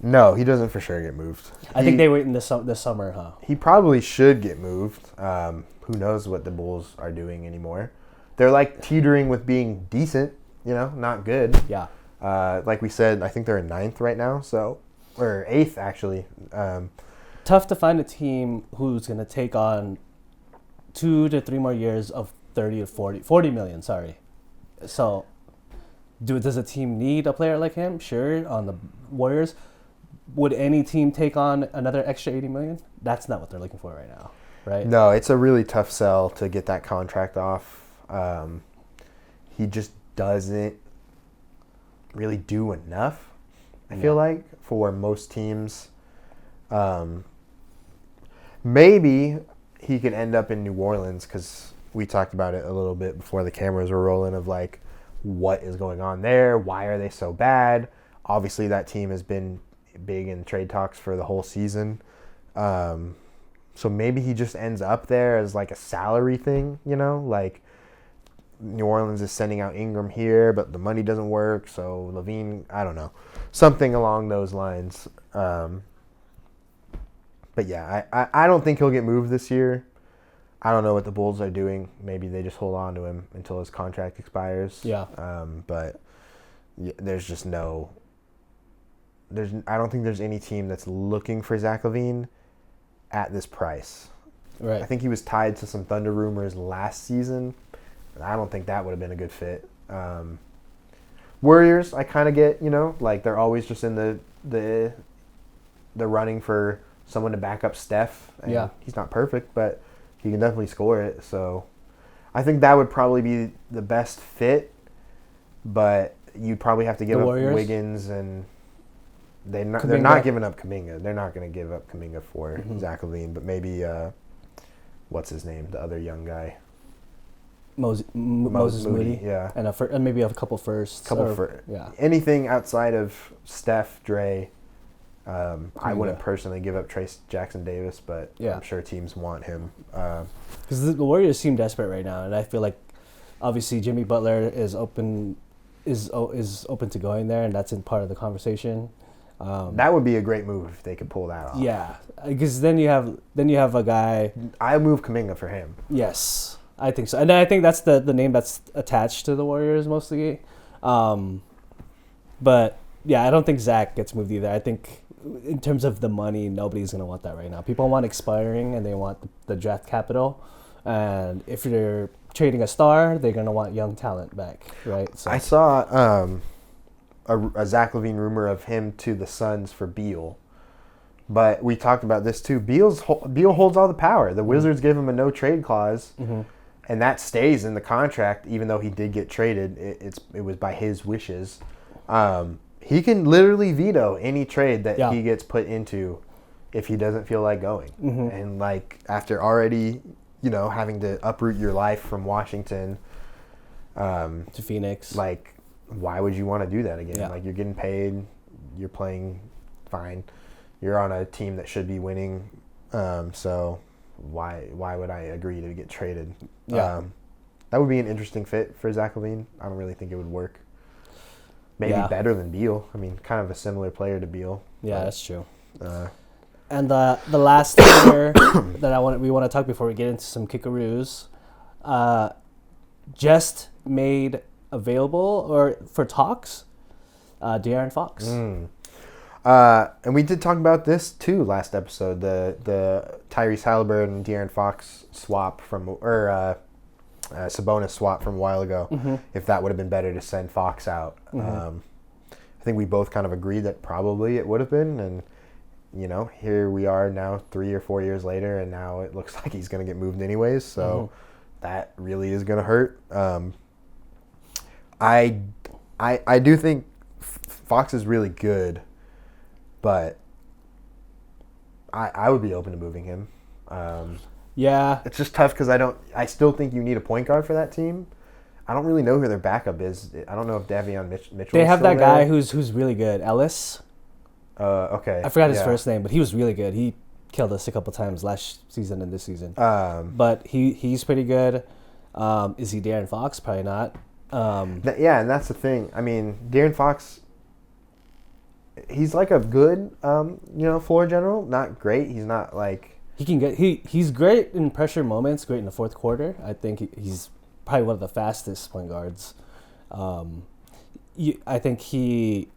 No, he doesn't for sure get moved. I think they wait in this summer, huh? He probably should get moved. Who knows what the Bulls are doing anymore? They're like teetering with being decent, not good. Yeah. Like we said, I think they're in 9th right now, or 8th actually. Tough to find a team who's going to take on 2 to 3 more years of 30 to 40 million, sorry. So, does a team need a player like him? Sure, on the Warriors. Would any team take on another extra 80 million? That's not what they're looking for right now, right? No, it's a really tough sell to get that contract off. He just doesn't really do enough, I feel like, for most teams. Maybe he could end up in New Orleans because we talked about it a little bit before the cameras were rolling of like what is going on there, why are they so bad. Obviously that team has been big in trade talks for the whole season, so maybe he just ends up there as like a salary thing, like New Orleans is sending out Ingram here but the money doesn't work, so LaVine, I don't know, something along those lines. But yeah, I don't think he'll get moved this year. I don't know what the Bulls are doing. Maybe they just hold on to him until his contract expires. Yeah. But there's just I don't think there's any team that's looking for Zach LaVine at this price. Right. I think he was tied to some Thunder rumors last season. And I don't think that would have been a good fit. Warriors, I kind of get, like they're always just in the running for someone to back up Steph. And he's not perfect, but he can definitely score it. So I think that would probably be the best fit, but you'd probably have to give up Wiggins, and they're not giving up Kuminga. They're not going to give up Kuminga for Zach LaVine, but maybe what's his name, the other young guy, Moses Moody. Yeah, and maybe a couple firsts. Anything outside of Steph, Dre. I wouldn't personally give up Trace Jackson Davis, but I'm sure teams want him. Because the Warriors seem desperate right now, and I feel like obviously Jimmy Butler is open to going there, and that's in part of the conversation. That would be a great move if they could pull that off. Yeah, because then you have a guy. I move Kuminga for him. Yes, I think so, and I think that's the name that's attached to the Warriors mostly. But yeah, I don't think Zach gets moved either. I think in terms of the money, nobody's going to want that right now. People want expiring, and they want the draft capital. And if you're trading a star, they're going to want young talent back, right? So I saw a Zach LaVine rumor of him to the Suns for Beal, But we talked about this too. Beal holds all the power. The Wizards gave him a no trade clause, and that stays in the contract. Even though he did get traded, it was by his wishes. He can literally veto any trade that he gets put into if he doesn't feel like going. And like after already, having to uproot your life from Washington to Phoenix, like why would you want to do that again? Yeah. Like you're getting paid, you're playing fine. You're on a team that should be winning, so why would I agree to get traded? Yeah. That would be an interesting fit for Zach LaVine. I don't really think it would work. Maybe better than Beal. I mean, kind of a similar player to Beal. Yeah, that's true. And the last player that we want to talk before we get into some kickaroos, just made available or for talks, De'Aaron Fox. And we did talk about this too last episode, the Tyrese Halliburton and De'Aaron Fox swap Sabonis swap from a while ago. If that would have been better to send Fox out, I think we both kind of agreed that probably it would have been. And here we are now 3 or 4 years later, and now it looks like he's going to get moved anyways. So that really is going to hurt. I do think Fox is really good. But I would be open to moving him. It's just tough because I still think you need a point guard for that team. I don't really know who their backup is. I don't know if Davion Mitchell. They have that guy there. who's really good, Ellis. Okay. I forgot his first name, but he was really good. He killed us a couple times last season and this season. But he's pretty good. Is he De'Aaron Fox? Probably not. And that's the thing. I mean, De'Aaron Fox. He's like a good, floor general. Not great. He's not like he's great in pressure moments. Great in the fourth quarter. I think he's probably one of the fastest point guards. I think the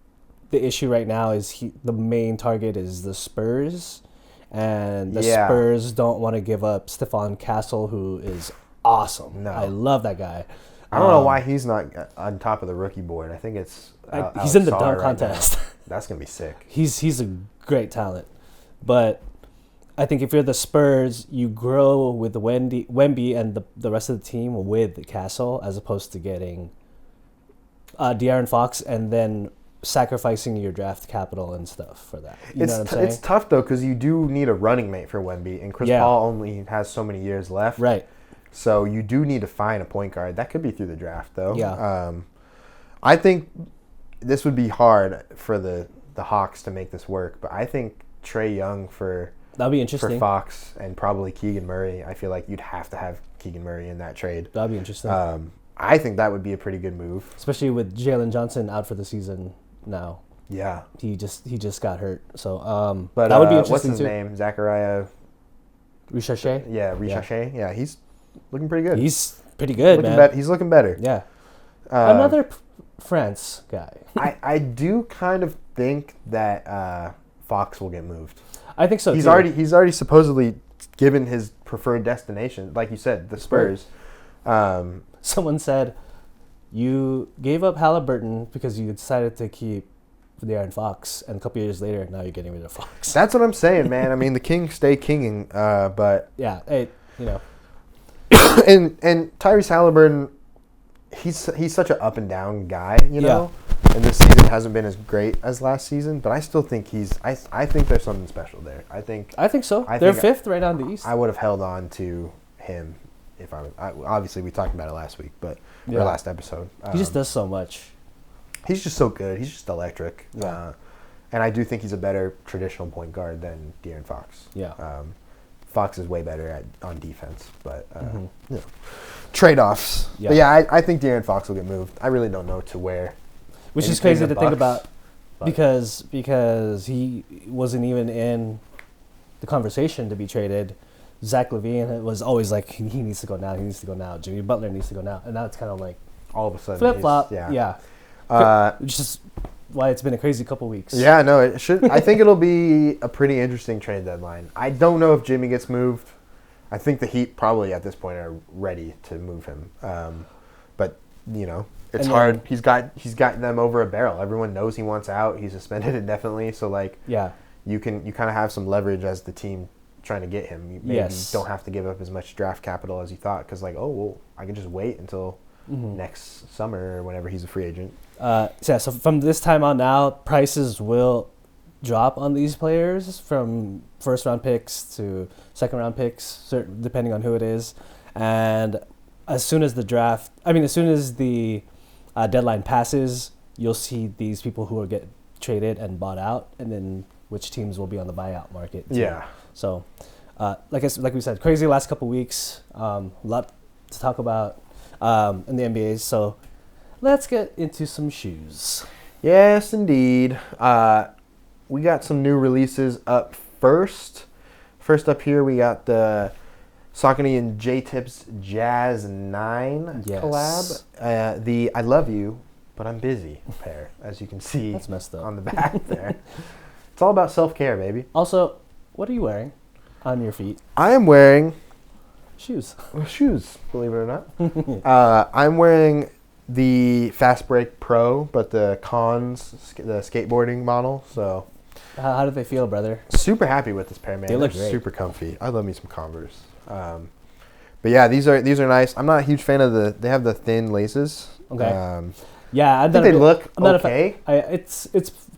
issue right now is the main target is the Spurs, and the Spurs don't want to give up Stephon Castle, who is awesome. No. I love that guy. I don't know why he's not on top of the rookie board. I think it's he's in the dunk contest. That's gonna be sick. He's a great talent, but I think if you're the Spurs, you grow with Wemby and the rest of the team with Castle, as opposed to getting De'Aaron Fox and then sacrificing your draft capital and stuff for that. You know what I'm saying? It's tough though because you do need a running mate for Wemby, and Chris Paul only has so many years left. Right. So you do need to find a point guard. That could be through the draft though. Yeah. I think this would be hard for the Hawks to make this work, but I think Trae Young that'd be interesting for Fox and probably Keegan Murray. I feel like you'd have to have Keegan Murray in that trade. That'd be interesting. I think that would be a pretty good move, especially with Jalen Johnson out for the season now. Yeah, he just got hurt. So, but that would be interesting. What's his too. name? Zachariah Richache. Yeah, Richache. Yeah, he's looking pretty good. He's pretty good, man. He's looking better. Yeah. Another France guy. I do kind of think that Fox will get moved. I think so. He's already supposedly given his preferred destination, like you said, the Spurs. Someone said you gave up Halliburton because you decided to keep De'Aaron Fox, and a couple years later, now you're getting rid of Fox. That's what I'm saying, man. I mean, the Kings stay kinging, but yeah, and Tyrese Halliburton, he's such an up and down guy, know. And this season hasn't been as great as last season, but I still think I think there's something special there. I think so. They're fifth right now in the East. I would have held on to him if obviously we talked about it last week, but our last episode. He just does so much. He's just so good. He's just electric. Yeah. And I do think he's a better traditional point guard than De'Aaron Fox. Yeah. Fox is way better on defense, but trade-offs. Yeah. But yeah, I think De'Aaron Fox will get moved. I really don't know to where. Which is crazy to think about, because he wasn't even in the conversation to be traded. Zach LaVine was always like, he needs to go now. He needs to go now. Jimmy Butler needs to go now, and now it's kind of like all of a sudden flip flop. Yeah. Which is why it's been a crazy couple weeks. Yeah, no, it should. I think it'll be a pretty interesting trade deadline. I don't know if Jimmy gets moved. I think the Heat probably at this point are ready to move him. But it's hard. He's got them over a barrel. Everyone knows he wants out. He's suspended indefinitely. So you kind of have some leverage as the team trying to get him. You maybe don't have to give up as much draft capital as you thought because, like, oh, well, I can just wait until next summer or whenever he's a free agent. So from this time on now, prices will drop on these players from first-round picks to second-round picks, depending on who it is. And as soon as the deadline passes, you'll see these people who will get traded and bought out, and then which teams will be on the buyout market too. Yeah. So, like we said, crazy last couple weeks. A lot to talk about in the NBA. So, let's get into some shoes. Yes, indeed. We got some new releases up first. First up here, we got the Saucony and J-Tips Jazz 9 collab. The I Love You, but I'm Busy pair, as you can see. That's messed up. On the back there. It's all about self-care, baby. Also, what are you wearing on your feet? I am wearing shoes, believe it or not. I'm wearing the Fast Break Pro, but the skateboarding model. So, how do they feel, brother? Super happy with this pair, man. They look great. Super comfy. I love me some Converse. But yeah, these are nice. I'm not a huge fan of they have the thin laces. Okay. Yeah, I think they look okay. It's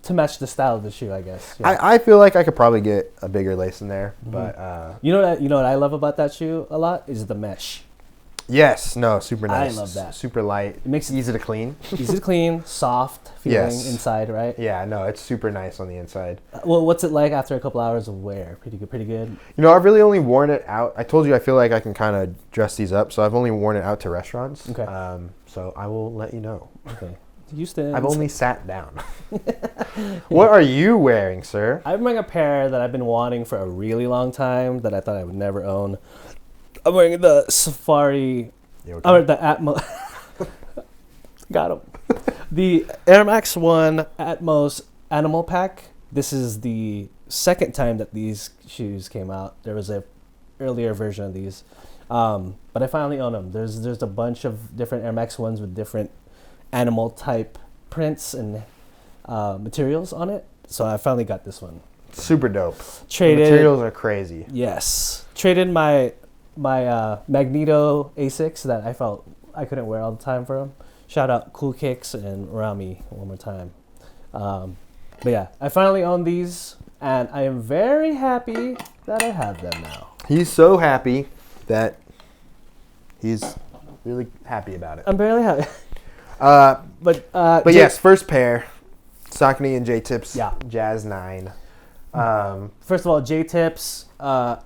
to match the style of the shoe, I guess. Yeah. I feel like I could probably get a bigger lace in there, but you know what I love about that shoe a lot is the mesh. Yes, no, super nice. I love that. Super light. It makes it easy to clean. Easy to clean, soft feeling inside, right? Yeah, no, it's super nice on the inside. Well, what's it like after a couple hours of wear? Pretty good. You know, I've really only worn it out. I told you I feel like I can kind of dress these up, so I've only worn it out to restaurants. Okay. So I will let you know. Okay. Houston. I've only sat down. What are you wearing, sir? I'm wearing a pair that I've been wanting for a really long time that I thought I would never own. I'm wearing the Safari, or the Atmos. Got him. The Air Max 1 Atmos Animal Pack. This is the second time that these shoes came out. There was a earlier version of these, but I finally own them. There's a bunch of different Air Max 1s with different animal type prints and materials on it. So I finally got this one. Super dope. Traded. The materials are crazy. Yes. Traded my Magneto Asics that I felt I couldn't wear all the time for them. Shout out Cool Kicks and Rami one more time. But yeah, I finally own these, and I am very happy that I have them now. He's so happy that he's really happy about it. I'm barely happy. But yes, first pair, Saucony and J-Tips, Yeah. Jazz 9. First of all, J-Tips,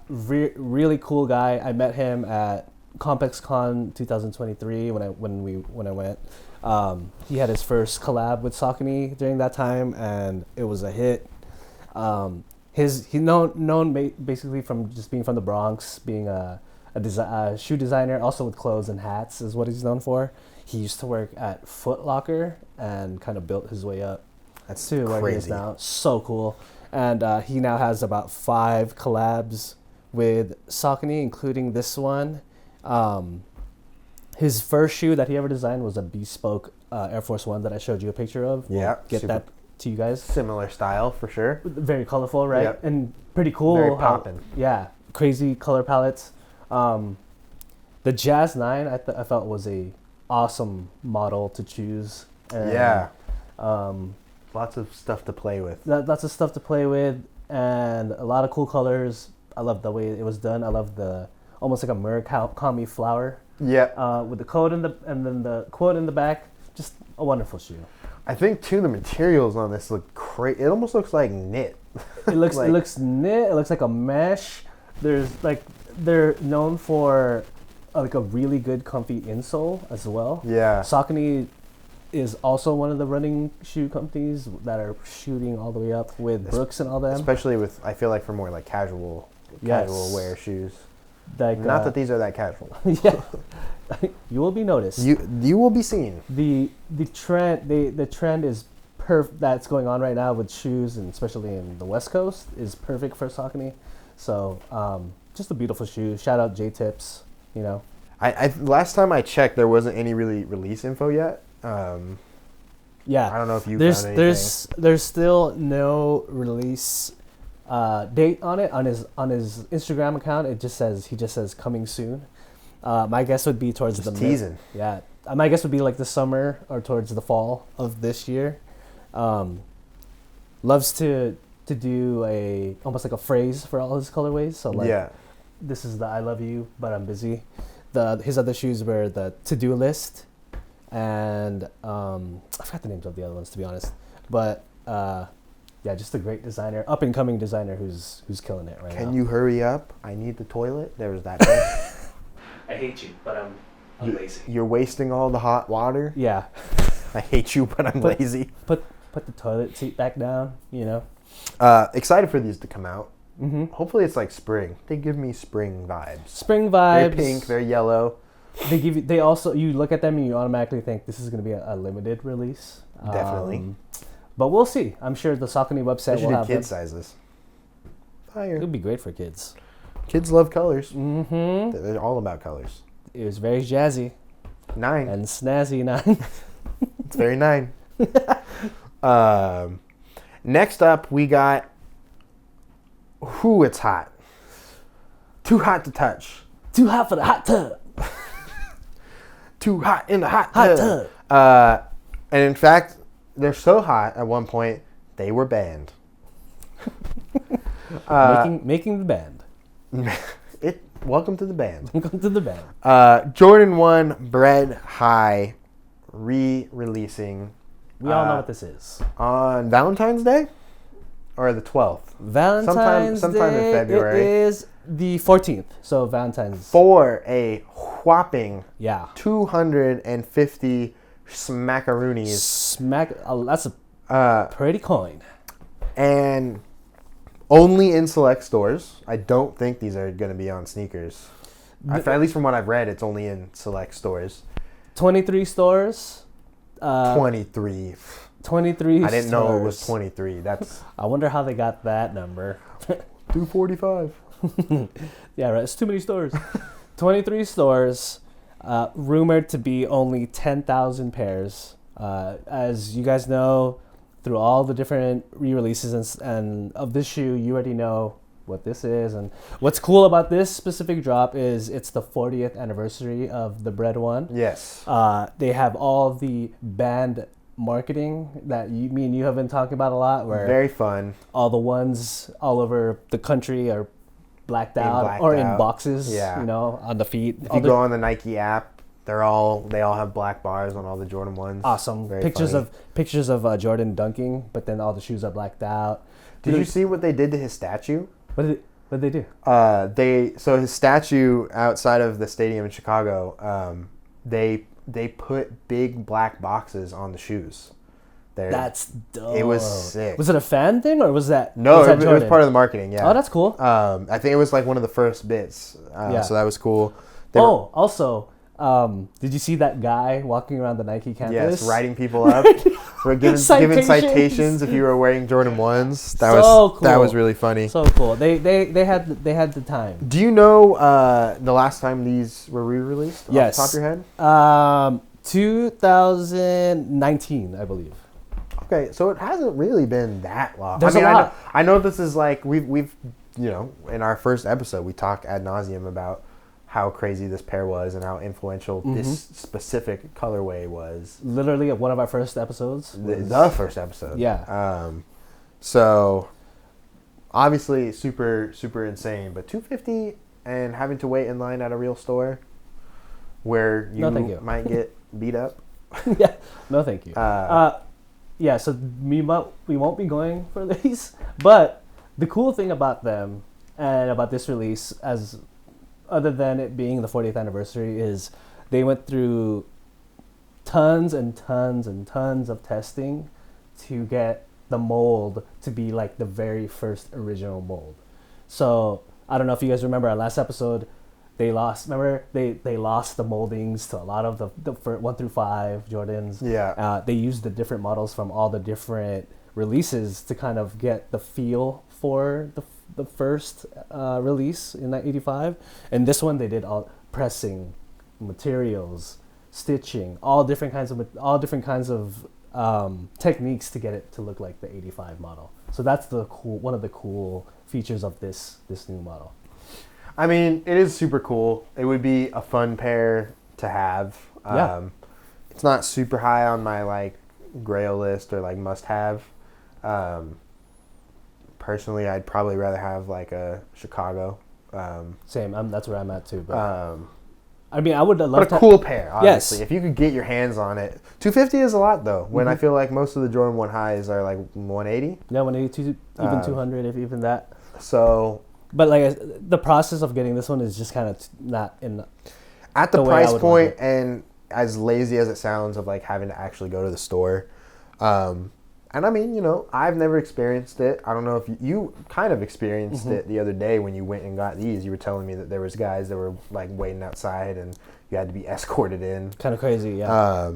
really cool guy. I met him at Complex Con 2023 when I went. He had his first collab with Saucony during that time, and it was a hit. He's known basically from just being from the Bronx, being a shoe designer, also with clothes and hats is what he's known for. He used to work at Foot Locker and kind of built his way up. That's to where he is now. So cool. And he now has about 5 collabs with Saucony, including this one. His first shoe that he ever designed was a bespoke Air Force One that I showed you a picture of. Yeah. Get that to you guys. Similar style, for sure. Very colorful, right? Yep. And pretty cool. Very poppin'. Yeah. Crazy color palettes. The Jazz 9 I felt was a awesome model to choose. And, yeah. Lots of stuff to play with. Lots of stuff to play with, and a lot of cool colors. I love the way it was done. I love the almost like a Murakami flower. Yeah. With the quote and then the quote in the back. Just a wonderful shoe. I think too the materials on this look crazy. It almost looks like knit. It looks knit. It looks like a mesh. They're known for like a really good comfy insole as well. Yeah. Saucony is also one of the running shoe companies that are shooting all the way up with Brooks and all them. Especially with, I feel like, for more like casual wear shoes. Like, not that these are that casual. Yeah. You will be noticed. You will be seen. The trend is that's going on right now with shoes, and especially in the West Coast, is perfect for Saucony. So just a beautiful shoe. Shout out J-Tips. You know. I last time I checked, there wasn't any really release info yet. Yeah. I don't know if you found anything. There's still no release date on it on his Instagram account. He just says coming soon. My guess would be towards Just teasing. Yeah, my guess would be like the summer or towards the fall of this year. Loves to do almost like a phrase for all his colorways. So like, this is the I love you, but I'm busy. His other shoes were the to-do list, and I forgot the names of the other ones, to be honest. But yeah, just a great designer, up and coming designer who's killing it right now. Can you hurry up? I need the toilet. There was that thing. I hate you, but I'm lazy. You're wasting all the hot water. Yeah. I hate you, but I'm lazy. Put the toilet seat back down. Excited for these to come out. Mm-hmm. Hopefully it's like spring. They give me spring vibes. Spring vibes. They're pink. They're yellow. They give you. They also, you look at them and you automatically think this is going to be a limited release. Definitely. But we'll see. I'm sure the Saucony website will have kid sizes. Fire. It would be great for kids. Kids love colors. Mm-hmm. They're all about colors. It was very jazzy. 9. And snazzy 9. It's very 9. Next up, we got... it's hot. Too hot to touch. Too hot for the hot tub. Too hot in the hot tub. And in fact, they're so hot at one point, they were banned. Making the band. Welcome to the band. Welcome to the band. Jordan 1 Bread High re-releasing. We all know what this is. On Valentine's Day? Or the 12th? Sometime in February. It is the 14th. So Valentine's. For a whopping 250 smackaroonies. That's a pretty coin. And only in select stores. I don't think these are going to be on sneakers. At least from what I've read, it's only in select stores. 23 stores. 23. 23 I didn't know it was 23. That's. I wonder how they got that number. 245. Yeah, right. It's too many stores. 23 stores. Rumored to be only 10,000 pairs. As you guys know, through all the different re-releases and of this shoe, you already know what this is. And what's cool about this specific drop is it's the 40th anniversary of the Bread One. Yes. They have all the band marketing that me and you have been talking about a lot. Where very fun. All the ones all over the country are blacked out or in boxes. Yeah. On the feet. If you go on the Nike app, they all have black bars on all the Jordan ones. Awesome. Very pictures funny. of Jordan dunking, but then all the shoes are blacked out. Did you see what they did to his statue? What did they do? So his statue outside of the stadium in Chicago, they put big black boxes on the shoes. That's dope. It was sick. Was it a fan thing or was that? No, it was part of the marketing. Yeah. Oh, that's cool. I think it was like one of the first bits. So that was cool. Also, did you see that guy walking around the Nike campus? Yes, writing people up. We're giving citations if you were wearing Jordan 1s. That was really funny. So cool. They had the time. Do you know the last time these were re-released? Yes. Off the top of your head? 2019, I believe. Okay, so it hasn't really been that long. There's a lot. I know this is like we've in our first episode we talked ad nauseum about how crazy this pair was and how influential this specific colorway was. Literally one of our first episodes. The first episode. Yeah. So obviously super, super insane, but $250 and having to wait in line at a real store where you might get beat up. Yeah. No, thank you. Yeah, so we won't be going for these, but the cool thing about them and about this release, as other than it being the 40th anniversary, is they went through tons and tons and tons of testing to get the mold to be like the very first original mold. So I don't know if you guys remember our last episode. They lost the moldings to a lot of the 1 through 5 Jordans. Yeah. They used the different models from all the different releases to kind of get the feel for the first release in 1985. And this one they did all pressing, materials, stitching, all different kinds of techniques to get it to look like the 85 model. So that's one of the cool features of this new model. I mean, it is super cool. It would be a fun pair to have. It's not super high on my like grail list or like must have. Personally, I'd probably rather have like a Chicago. Same. That's where I'm at too. But, I mean, I would love but a cool pair, obviously. Yes. If you could get your hands on it. $250 is a lot, though, when I feel like most of the Jordan 1 highs are like $180. Yeah, 182, even 200, if even that. So... But like the process of getting this one is just kind of not in at the price point, and as lazy as it sounds of like having to actually go to the store. And I mean, you know, I've never experienced it. I don't know if you kind of experienced it the other day when you went and got these. You were telling me that there was guys that were like waiting outside and you had to be escorted in. Kind of crazy, yeah.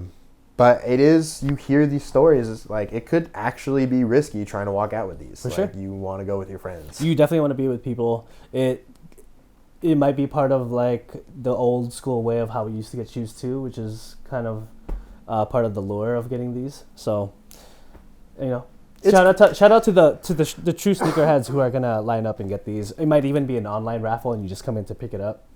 But it is, you hear these stories, it's like it could actually be risky trying to walk out with these. For sure. You want to go with your friends. You definitely want to be with people. It might be part of like the old school way of how we used to get shoes too, which is kind of part of the lure of getting these. So, you know, shout out to the true sneakerheads who are gonna line up and get these. It might even be an online raffle and you just come in to pick it up,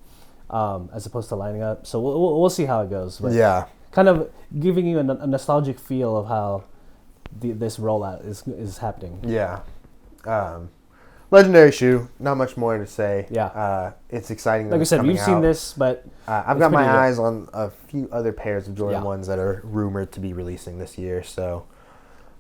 as opposed to lining up. So we'll see how it goes. But yeah. Kind of giving you a nostalgic feel of how this rollout is happening. Yeah. Legendary shoe. Not much more to say. Yeah. It's exciting. Like I said, we've seen this, but I've got my eyes on a few other pairs of Jordan 1s that are rumored to be releasing this year. So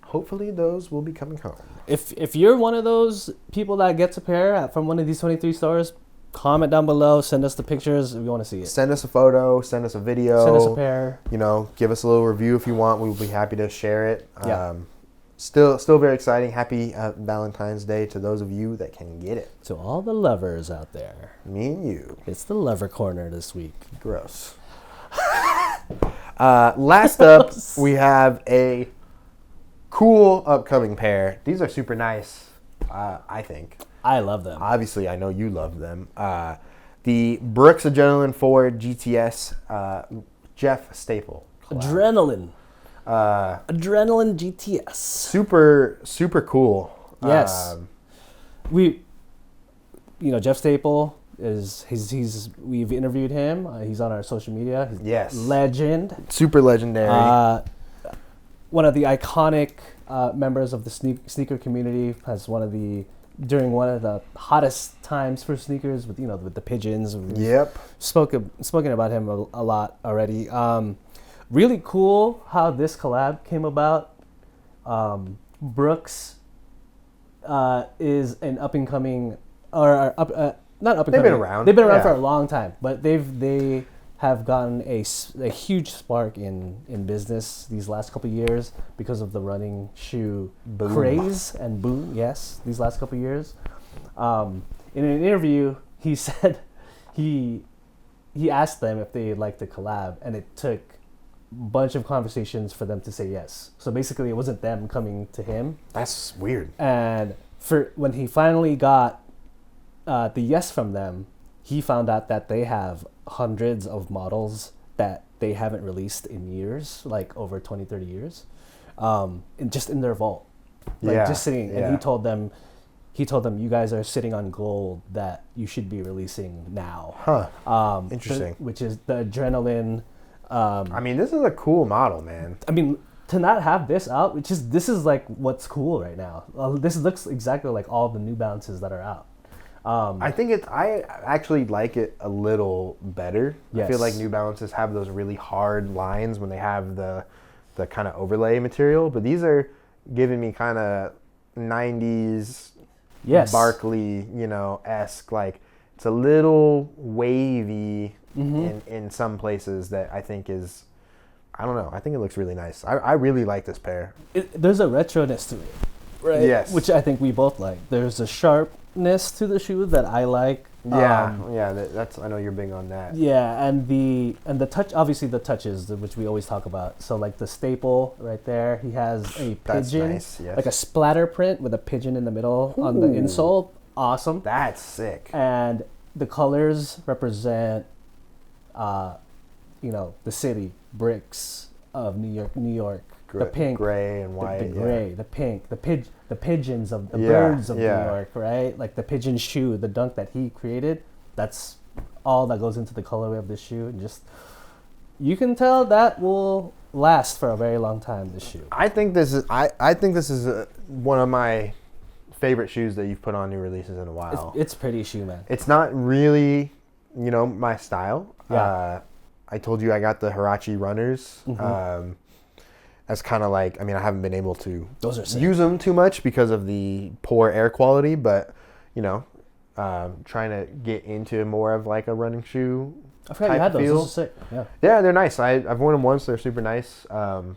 hopefully those will be coming home. If you're one of those people that gets a pair from one of these 23 stores, comment down below. Send us the pictures if you want to see it. Send us a photo. Send us a video. Send us a pair. You know, give us a little review if you want. We'll be happy to share it. Yeah. Still very exciting. Happy Valentine's Day to those of you that can get it. To all the lovers out there. Me and you. It's the lover corner this week. Gross. Last up, we have a cool upcoming pair. These are super nice, I think. I love them. Obviously, I know you love them. The Brooks Adrenaline 4 GTS Jeff Staple collab. Adrenaline GTS. Super cool. Yes. Jeff Staple we've interviewed him. He's on our social media. He's legend. Super legendary. One of the iconic members of the sneaker community, during one of the hottest times for sneakers with the pigeons. Yep. Spoken about him a lot already. Really cool how this collab came about. Brooks is an up and coming, not up and coming. They've been around. They've been around for a long time, but they have gotten a huge spark in business these last couple of years because of the running shoe craze and boom. Yes, these last couple of years. In an interview, he said he asked them if they'd like to collab, and it took a bunch of conversations for them to say yes. So basically, it wasn't them coming to him. That's weird. And when he finally got the yes from them, he found out that they have hundreds of models that they haven't released in years, like over 20, 30 years, just in their vault. Just sitting. Yeah. And he told them, you guys are sitting on gold that you should be releasing now. Huh. Interesting. Which is the Adrenaline. I mean, this is a cool model, man. I mean, to not have this out, this is like what's cool right now. This looks exactly like all the New Balances that are out. I actually like it a little better. Yes. I feel like New Balances have those really hard lines when they have the kind of overlay material, but these are giving me kind of 90s Barkley, esque. Like it's a little wavy in some places that I think is, I don't know. I think it looks really nice. I really like this pair. There's a retroness to it, right? Yes. Which I think we both like. There's a sharpness to the shoe that I like. That's I know you're big on that. Yeah, and the touch, obviously the touches, which we always talk about. So like the staple right there, he has a pigeon, nice, yes. like a splatter print with a pigeon in the middle on the insole. Awesome. That's sick. And the colors represent, the city bricks of New York. the pink, gray and white, the gray, the pink, the pigeons of the birds of New York, right? Like the pigeon shoe, the dunk that he created. That's all that goes into the colorway of this shoe, and just you can tell that will last for a very long time. This shoe. I think this is one of my favorite shoes that you've put on new releases in a while. It's a pretty shoe, man. It's not really, my style. Yeah. I told you I got the Huarache runners. As kind of like, I haven't been able to use them too much because of the poor air quality, but trying to get into more of like a running shoe. I forgot you had those. Feel. Those are sick. Yeah. Yeah, they're nice. I've worn them once. They're super nice. So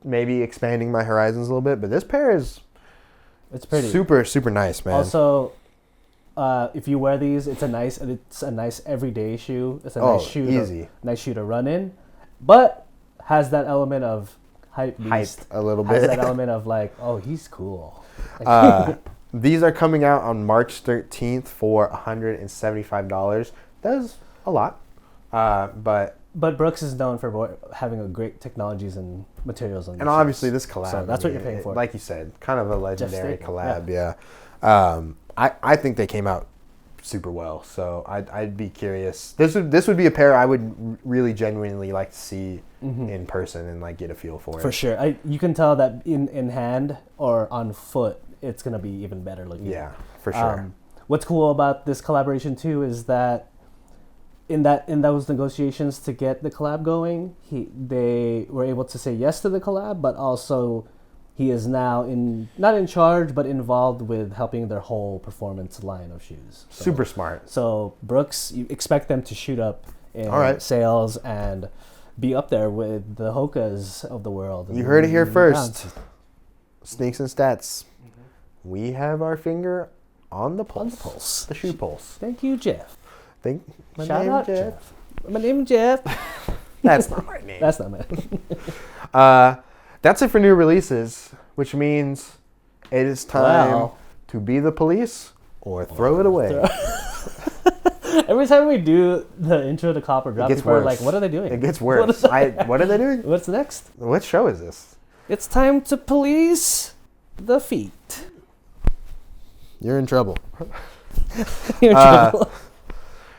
maybe expanding my horizons a little bit, but this pair is super, super nice, man. Also, if you wear these, it's a nice everyday shoe. It's a nice shoe to run in, but has that element of hype a little bit. Has that element of like, oh, he's cool. These are coming out on March 13th for $175. That's a lot, but Brooks is known for having a great technologies and materials on. And obviously this collab. So that's what you're paying for. Like you said, kind of a legendary collab. Yeah. I think they came out super well. So I'd be curious. This would be a pair I would really genuinely like to see in person and like get a feel for it. For sure. You can tell that in hand or on foot, it's gonna be even better looking. Yeah, for sure. What's cool about this collaboration too is that in those negotiations to get the collab going, they were able to say yes to the collab, but also he is now not in charge, but involved with helping their whole performance line of shoes. So, super smart. So Brooks, you expect them to shoot up in sales and be up there with the Hokas of the world. You heard it here first. Sneaks and Stats. We have our finger on the pulse. The shoe pulse. Thank you, Jeff. Shout out, Jeff. My name is Jeff. That's not my name. That's not my name. That's it for new releases, which means it is time to be the police or throw it away. Every time we do the intro to Copper Drop, people are like, what are they doing? It gets worse. What are they doing? What's next? What show is this? It's time to police the feet. You're in trouble. You're in trouble.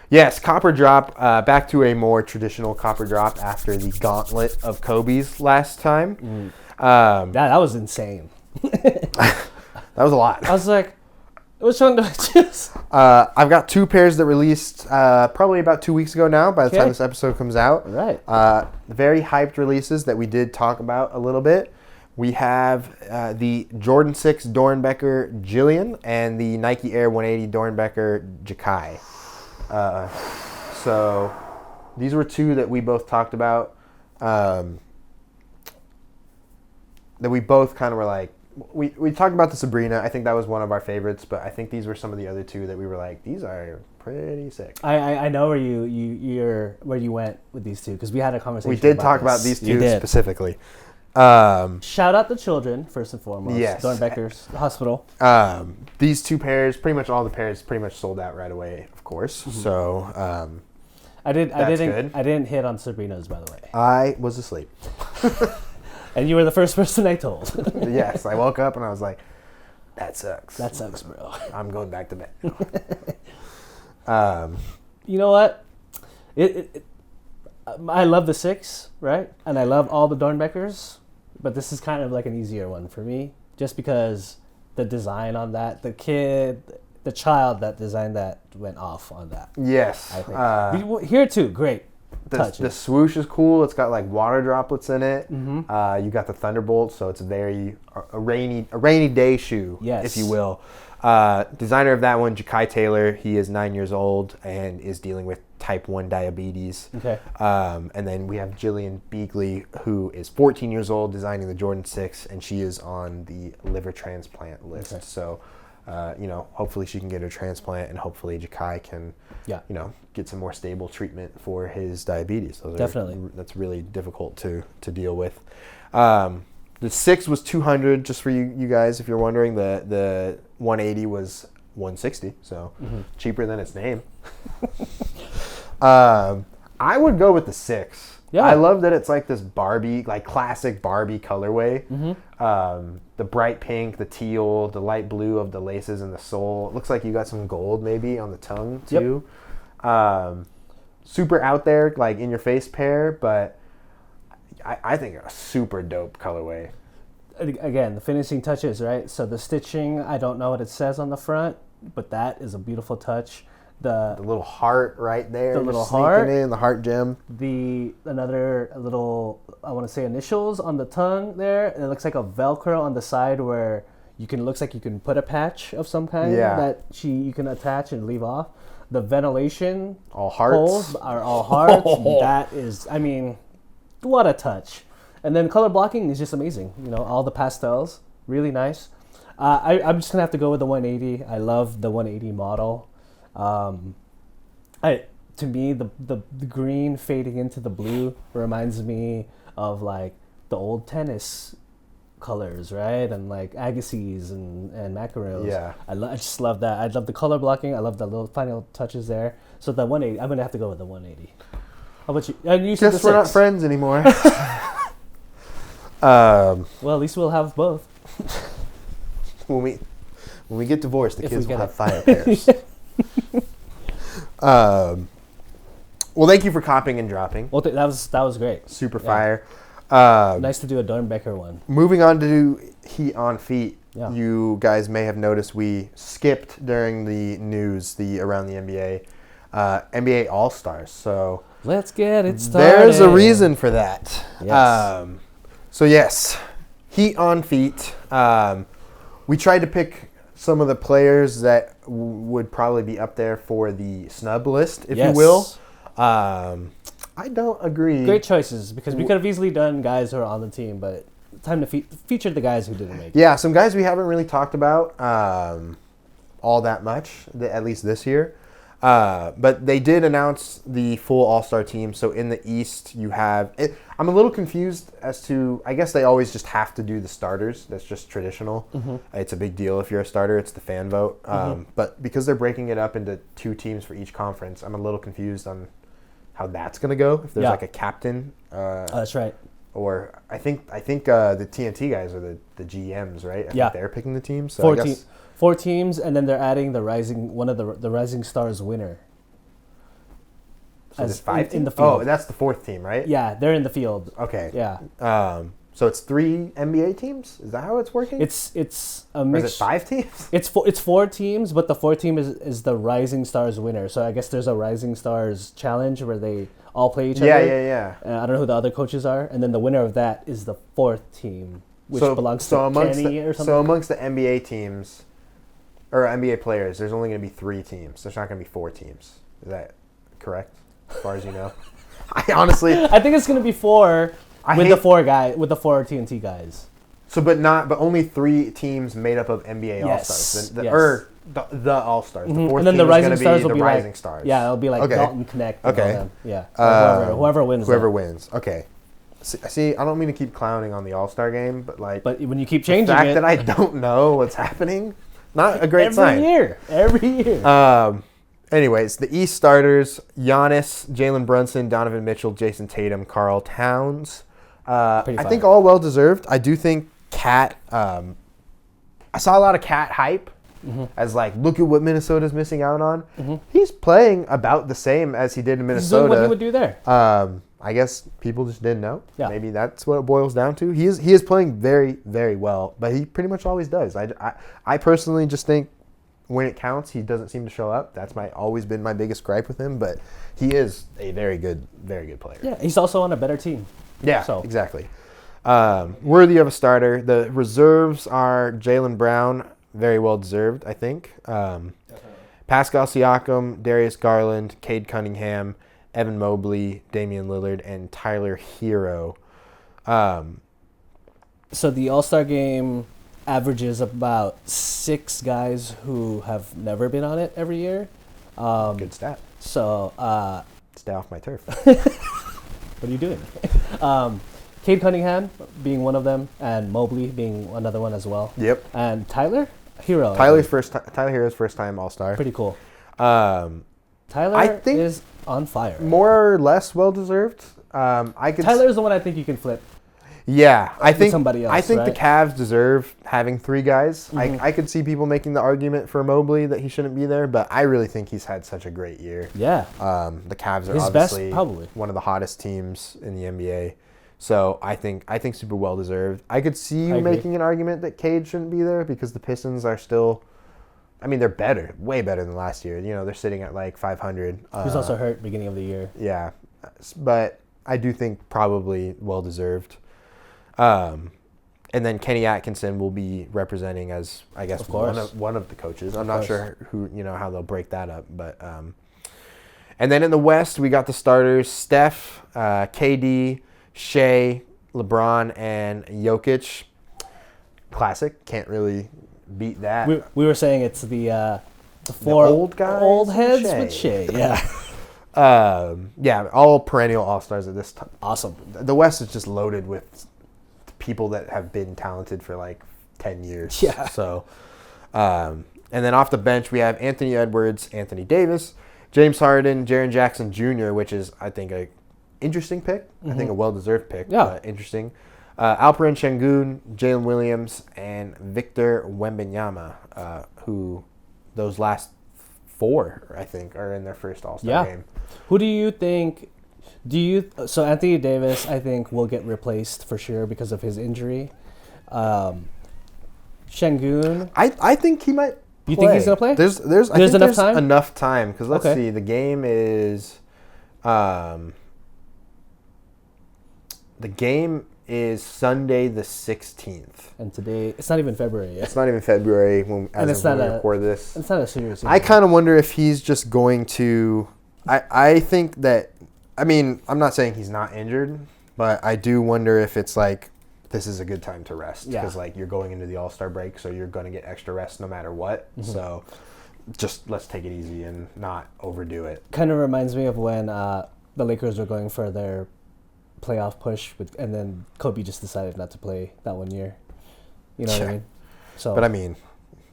Yes, Copper Drop. Back to a more traditional Copper Drop after the gauntlet of Kobe's last time. That was insane. That was a lot. I was like, which one do I choose? I've got two pairs that released probably about 2 weeks ago now by the time this episode comes out. Right. Very hyped releases that we did talk about a little bit. We have the Jordan 6 Dornbecker Jillian and the Nike Air 180 Dornbecker Ja'Kai. So these were two that we both talked about. That we both kind of were like, we talked about the Sabrina. I think that was one of our favorites, but I think these were some of the other two that we were like, these are pretty sick. I know where you went with these two because we had a conversation. We did talk about these two specifically. Shout out the children first and foremost. Yes. Dornbecker's Hospital. These two pairs, pretty much all the pairs, pretty much sold out right away. Of course. Mm-hmm. So I didn't hit on Sabrina's, by the way. I was asleep. And you were the first person I told. Yes, I woke up and I was like, that sucks. That sucks, bro. I'm going back to bed. You know what? I love the 6, right? And I love all the Dornbeckers, but this is kind of like an easier one for me, just because the design on that, the child that designed that went off on that. Yes. I think. Here too, great. The swoosh is cool. It's got like water droplets in it. Mm-hmm. You got the Thunderbolt, so it's a rainy day shoe, if you will. Designer of that one, Ja'Kai Taylor. He is 9 years old and is dealing with type 1 diabetes. Okay. And then we have Jillian Beagley, who is 14 years old, designing the Jordan 6, and she is on the liver transplant list. Okay. So, hopefully she can get a transplant, and hopefully Ja'Kai can, get some more stable treatment for his diabetes. That's really difficult to deal with. The 6 was $200, just for you guys, if you're wondering. The 180 was $160, so cheaper than its name. I would go with the 6. Yeah. I love that it's like this Barbie, like classic Barbie colorway. The bright pink, the teal, the light blue of the laces and the sole. It looks like you got some gold maybe on the tongue too. Super out there, like in your face pair, but I think a super dope colorway. Again, the finishing touches, right? So the stitching, I don't know what it says on the front, but that is a beautiful touch. The little heart right there. The little sneaking heart. in, the heart gem. Another little, I want to say initials on the tongue there. And it looks like a Velcro on the side where looks like you can put a patch of some kind that you can attach and leave off. The ventilation all hearts holes are all hearts. That is, I mean, what a touch. And then color blocking is just amazing. You know, all the pastels, really nice. I'm just gonna have to go with the 180. I love the 180 model. To me, the green fading into the blue reminds me of like the old tennis colors, right? And like Agassiz and macaroons. Yeah. I just love that. I love the color blocking. I love the little final touches there. So the 180, I'm gonna have to go with the 180. How about you? And you said Guess we're not friends anymore. Well, at least we'll have both. When we get divorced, the If kids we will get have fire pairs. Well, thank you for copying and dropping. Well, that was great. Super Yeah. fire. Nice to do a Dornbecker one. Moving on to Heat on Feet. Yeah. You guys may have noticed we skipped during the news around the NBA. NBA All-Stars. So Let's get it started. there's a reason for that. Yes. So yes, Heat on Feet. We tried to pick some of the players that would probably be up there for the snub list, if you will. I don't agree. Great choices, because we could have easily done guys who are on the team, but time to feature the guys who didn't make it. Yeah, some guys we haven't really talked about all that much, at least this year. But they did announce the full All-Star team. So in the East, you have... I'm a little confused as to... I guess they always just have to do the starters. That's just traditional. It's a big deal if you're a starter. It's the fan vote. But because they're breaking it up into 2 teams for each conference, I'm a little confused on how that's going to go. If there's like a captain. That's right. Or I think the TNT guys are the GMs, right? I think they're picking the team. So 4 teams, and then they're adding the Rising Stars winner. So there's 5 teams? In the field. Oh, that's the 4th team, right? Yeah, they're in the field. Okay. Yeah. So it's 3 NBA teams? Is that how it's working? It's a mix. Or is it 5 teams? It's 4 teams, but the 4th team is the Rising Stars winner. So I guess there's a Rising Stars challenge where they all play each other. Yeah. I don't know who the other coaches are, and then the winner of that is the 4th team, which belongs to Kenny or something. So amongst the NBA teams, or NBA players, there's only going to be 3 teams. There's not going to be 4 teams. Is that correct? As far as you know, I think it's going to be 4 with the 4 TNT guys. So, but only 3 teams made up of NBA All-Stars. The All-Stars. The 4th and then team the Rising is Stars going to will be be the Rising like, Stars. Yeah, it'll be like Dalton Connect. And all them. Yeah. Whoever wins. Whoever wins. Okay. See, I don't mean to keep clowning on the All-Star game, but But when you keep changing the fact that I don't know what's happening, not a great sign. Every year. Anyways, the East starters: Giannis, Jalen Brunson, Donovan Mitchell, Jason Tatum, Karl Towns. I think all well deserved. I do think Cat. I saw a lot of Cat hype as like, look at what Minnesota's missing out on. He's playing about the same as he did in Minnesota. He's doing what he would do there. I guess people just didn't know. Yeah. Maybe that's what it boils down to. He is playing very, very well, but he pretty much always does. I personally just think when it counts, he doesn't seem to show up. That's always been my biggest gripe with him, but he is a very good player. Yeah, he's also on a better team. Yeah, exactly. Worthy of a starter. The reserves are Jaylen Brown, very well deserved, I think. Pascal Siakam, Darius Garland, Cade Cunningham, Evan Mobley, Damian Lillard, and Tyler Hero. So the All-Star game averages about 6 guys who have never been on it every year. Good stat. So stay off my turf. What are you doing? Cade Cunningham being one of them, and Mobley being another one as well. Yep. And Tyler Hero. Tyler Hero's first time All-Star. Pretty cool. Tyler is on fire. More or less well deserved. I could. Tyler's the one I think you can flip. Yeah, I think somebody else, I think the right? Cavs deserve having 3 guys. I could see people making the argument for Mobley that he shouldn't be there, but I really think he's had such a great year. Yeah. The Cavs are His obviously best, probably. one of the hottest teams in the NBA. So I think super well deserved. I could see you agree. making an argument that Cade shouldn't be there because the Pistons are still, I mean, they're better, way better than last year. You know, they're sitting at like 500. He was also hurt beginning of the year. Yeah, but I do think probably well deserved. And then Kenny Atkinson will be representing as, I guess, one of the coaches. I'm not sure who, how they'll break that up, but and then in the West we got the starters: Steph, KD, Shea, LeBron, and Jokic. Classic. Can't really beat that. We were saying it's the 4 old guys, old heads with Shea. Yeah. Yeah, all perennial All-Stars at this time. Awesome. The West is just loaded with people that have been talented for like 10 years. Yeah. So, and then off the bench, we have Anthony Edwards, Anthony Davis, James Harden, Jaren Jackson Jr., which is, I think, a interesting pick. I think a well-deserved pick. Yeah. But interesting. Alperen Şengün, Jalen Williams, and Victor Wembanyama, who those last 4, I think, are in their first All-Star game. Who do you think? So Anthony Davis, I think, will get replaced for sure because of his injury. Şengün, I think he might. You think he's gonna play? There's enough time because let's see. The game is Sunday the 16th. And today it's not even February yet. It's not even February when we record this. It's not a serious. I kind of wonder if he's just going to. I think that. I mean, I'm not saying he's not injured, but I do wonder if it's like this is a good time to rest because like you're going into the All-Star break, so you're going to get extra rest no matter what. Mm-hmm. So just let's take it easy and not overdo it. Kind of reminds me of when the Lakers were going for their playoff push, and then Kobe just decided not to play that one year. You know what I mean? So, but I mean,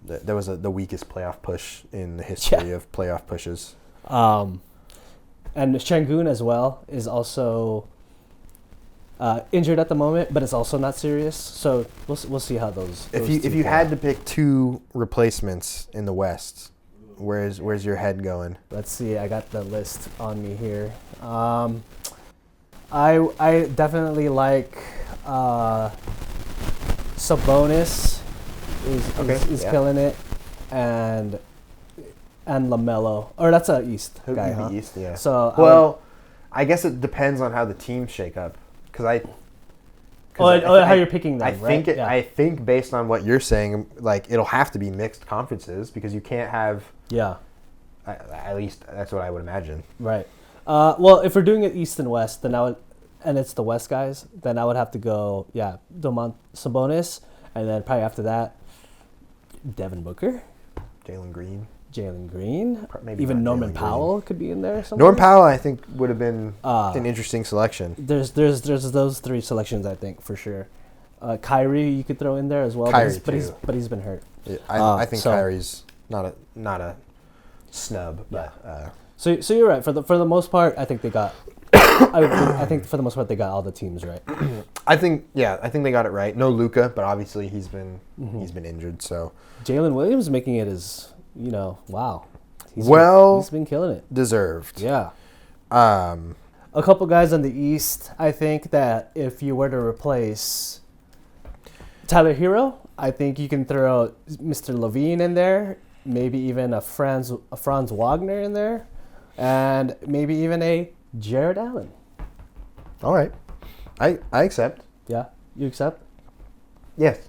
there was the weakest playoff push in the history of playoff pushes. And Şengün as well is also injured at the moment, but it's also not serious. So we'll see how those. If you had to pick 2 replacements in the West, where's your head going? Let's see. I got the list on me here. I definitely like Sabonis is killing it, and LaMelo, or that's a East guy, huh? East, yeah. So I guess it depends on how the teams shake up, because how you're picking them. I think based on what you're saying, like it'll have to be mixed conferences because you can't have. Yeah. At least that's what I would imagine. Right. Well, if we're doing it East and West, then and it's the West guys, then I would have to go, Sabonis, and then probably after that, Devin Booker, Jalen Green, maybe even Norman Powell could be in there somewhere. Norman Powell, I think, would have been an interesting selection. There's those 3 selections, I think, for sure. Kyrie, you could throw in there as well, but he's been hurt. Yeah, I think Kyrie's not a snub, but so you're right. For the most part, I think they got. I think for the most part they got all the teams right. I think they got it right. No Luka, but obviously he's been injured. So Jalen Williams making it is wow. He's been killing it. Deserved. Yeah. A couple guys on the East. I think that if you were to replace Tyler Hero, I think you can throw Mr. Levine in there. Maybe even a Franz Wagner in there, and maybe even a Jared Allen. All right, I accept. Yeah, you accept? Yes.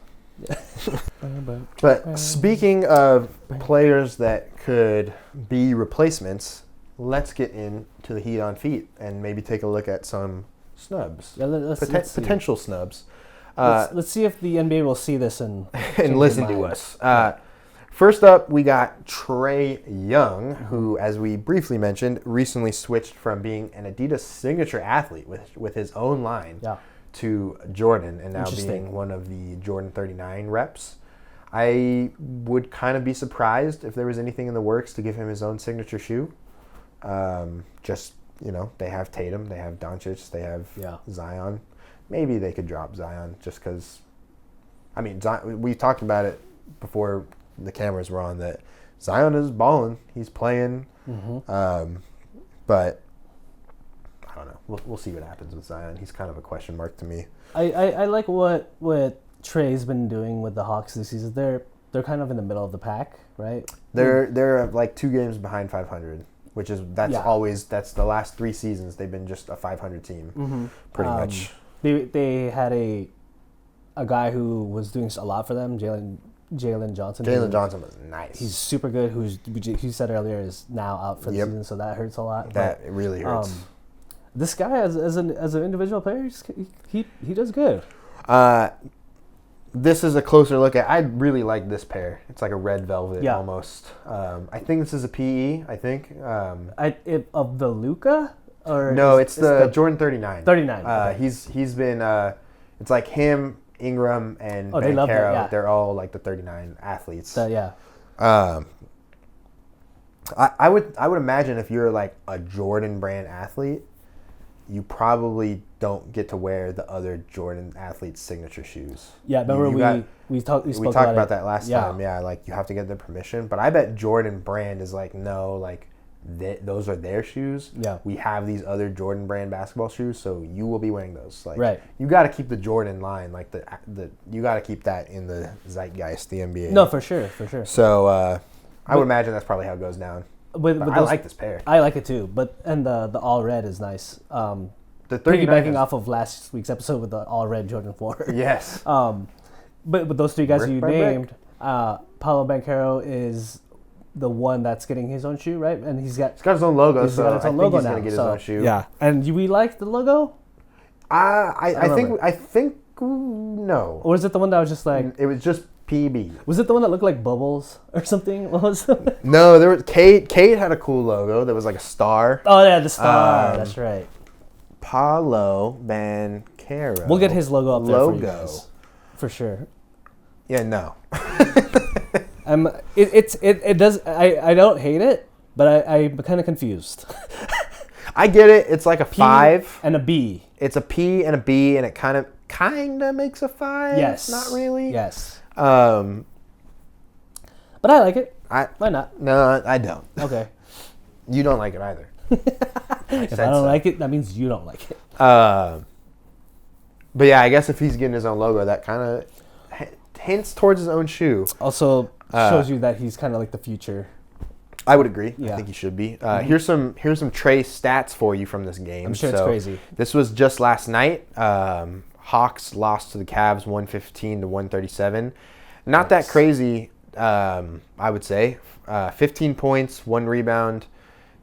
But speaking of players that could be replacements, let's get into the Heat on Feet and maybe take a look at some snubs. Yeah, let's potential snubs. Let's see if the NBA will see this and listen to us. First up, we got Trae Young, who, as we briefly mentioned, recently switched from being an Adidas signature athlete with his own line to Jordan, and now being one of the Jordan 39 reps. I would kind of be surprised if there was anything in the works to give him his own signature shoe. Just they have Tatum, they have Doncic, they have Yeah. Zion. Maybe they could drop Zion just because. I mean, we talked about it before the cameras were on that Zion is balling. He's playing. But I don't know. We'll see what happens with Zion. He's kind of a question mark to me. I like what Trey's been doing with the Hawks this season. They're kind of in the middle of the pack, right? They're like 2 games behind 500, which is that's the last 3 seasons they've been just a 500 team, pretty much. They had a guy who was doing a lot for them, Jalen Johnson. Jalen Johnson was nice. He's super good. Who you said earlier is now out for the season, so that hurts a lot. It really hurts. This guy, as an individual player, he does good. This is a closer look at. I really like this pair. It's like a red velvet almost. I think this is a PE. I think. Of the Luka or no, it's the Jordan 39. 39. Okay. He's been. It's like him, Ingram, and they love that, yeah. They're all like the 39 athletes. Yeah. I would imagine if you're like a Jordan brand athlete, you probably don't get to wear the other Jordan athlete's signature shoes. Yeah, remember we talked about that last time. Yeah, like you have to get their permission. But I bet Jordan brand is like, no, like those are their shoes. Yeah, we have these other Jordan brand basketball shoes, so you will be wearing those. Like, right. You got to keep the Jordan line, like the you got to keep that in the zeitgeist, the NBA. No, for sure. So I would imagine that's probably how it goes down. But I like this pair. I like it too. But the all red is nice. The piggybacking off of last week's episode with the all red Jordan 4. Yes. But those 3 guys you named, Paolo Banchero is the one that's getting his own shoe, right? And he's got his own logo. He's got his own logo now. He's gonna get his own shoe. Yeah. And we like the logo. I think no. Or is it the one that was just like? It was just PB. Was it the one that looked like bubbles or something? What was it? No, there was Kate had a cool logo that was like a star. Oh yeah, the star. That's right. Paolo Banchero. We'll get his logo up there for you guys. For sure. Yeah, no. It does. I don't hate it, but I'm kind of confused. I get it. It's like a 5 and a B. It's a P and a B, and it kind of makes a 5. Yes. Not really. Yes. But I like it. Why not? No, I don't. Okay. You don't like it either. If I don't like it, that means you don't like it. But yeah, I guess if he's getting his own logo, that kind of hints towards his own shoe. Also shows you that he's kind of like the future. I would agree. Yeah. I think he should be. Here's some Trey stats for you from this game. I'm sure it's crazy. This was just last night. Hawks lost to the Cavs 115-137. Not that crazy, I would say. 15 points, 1 rebound,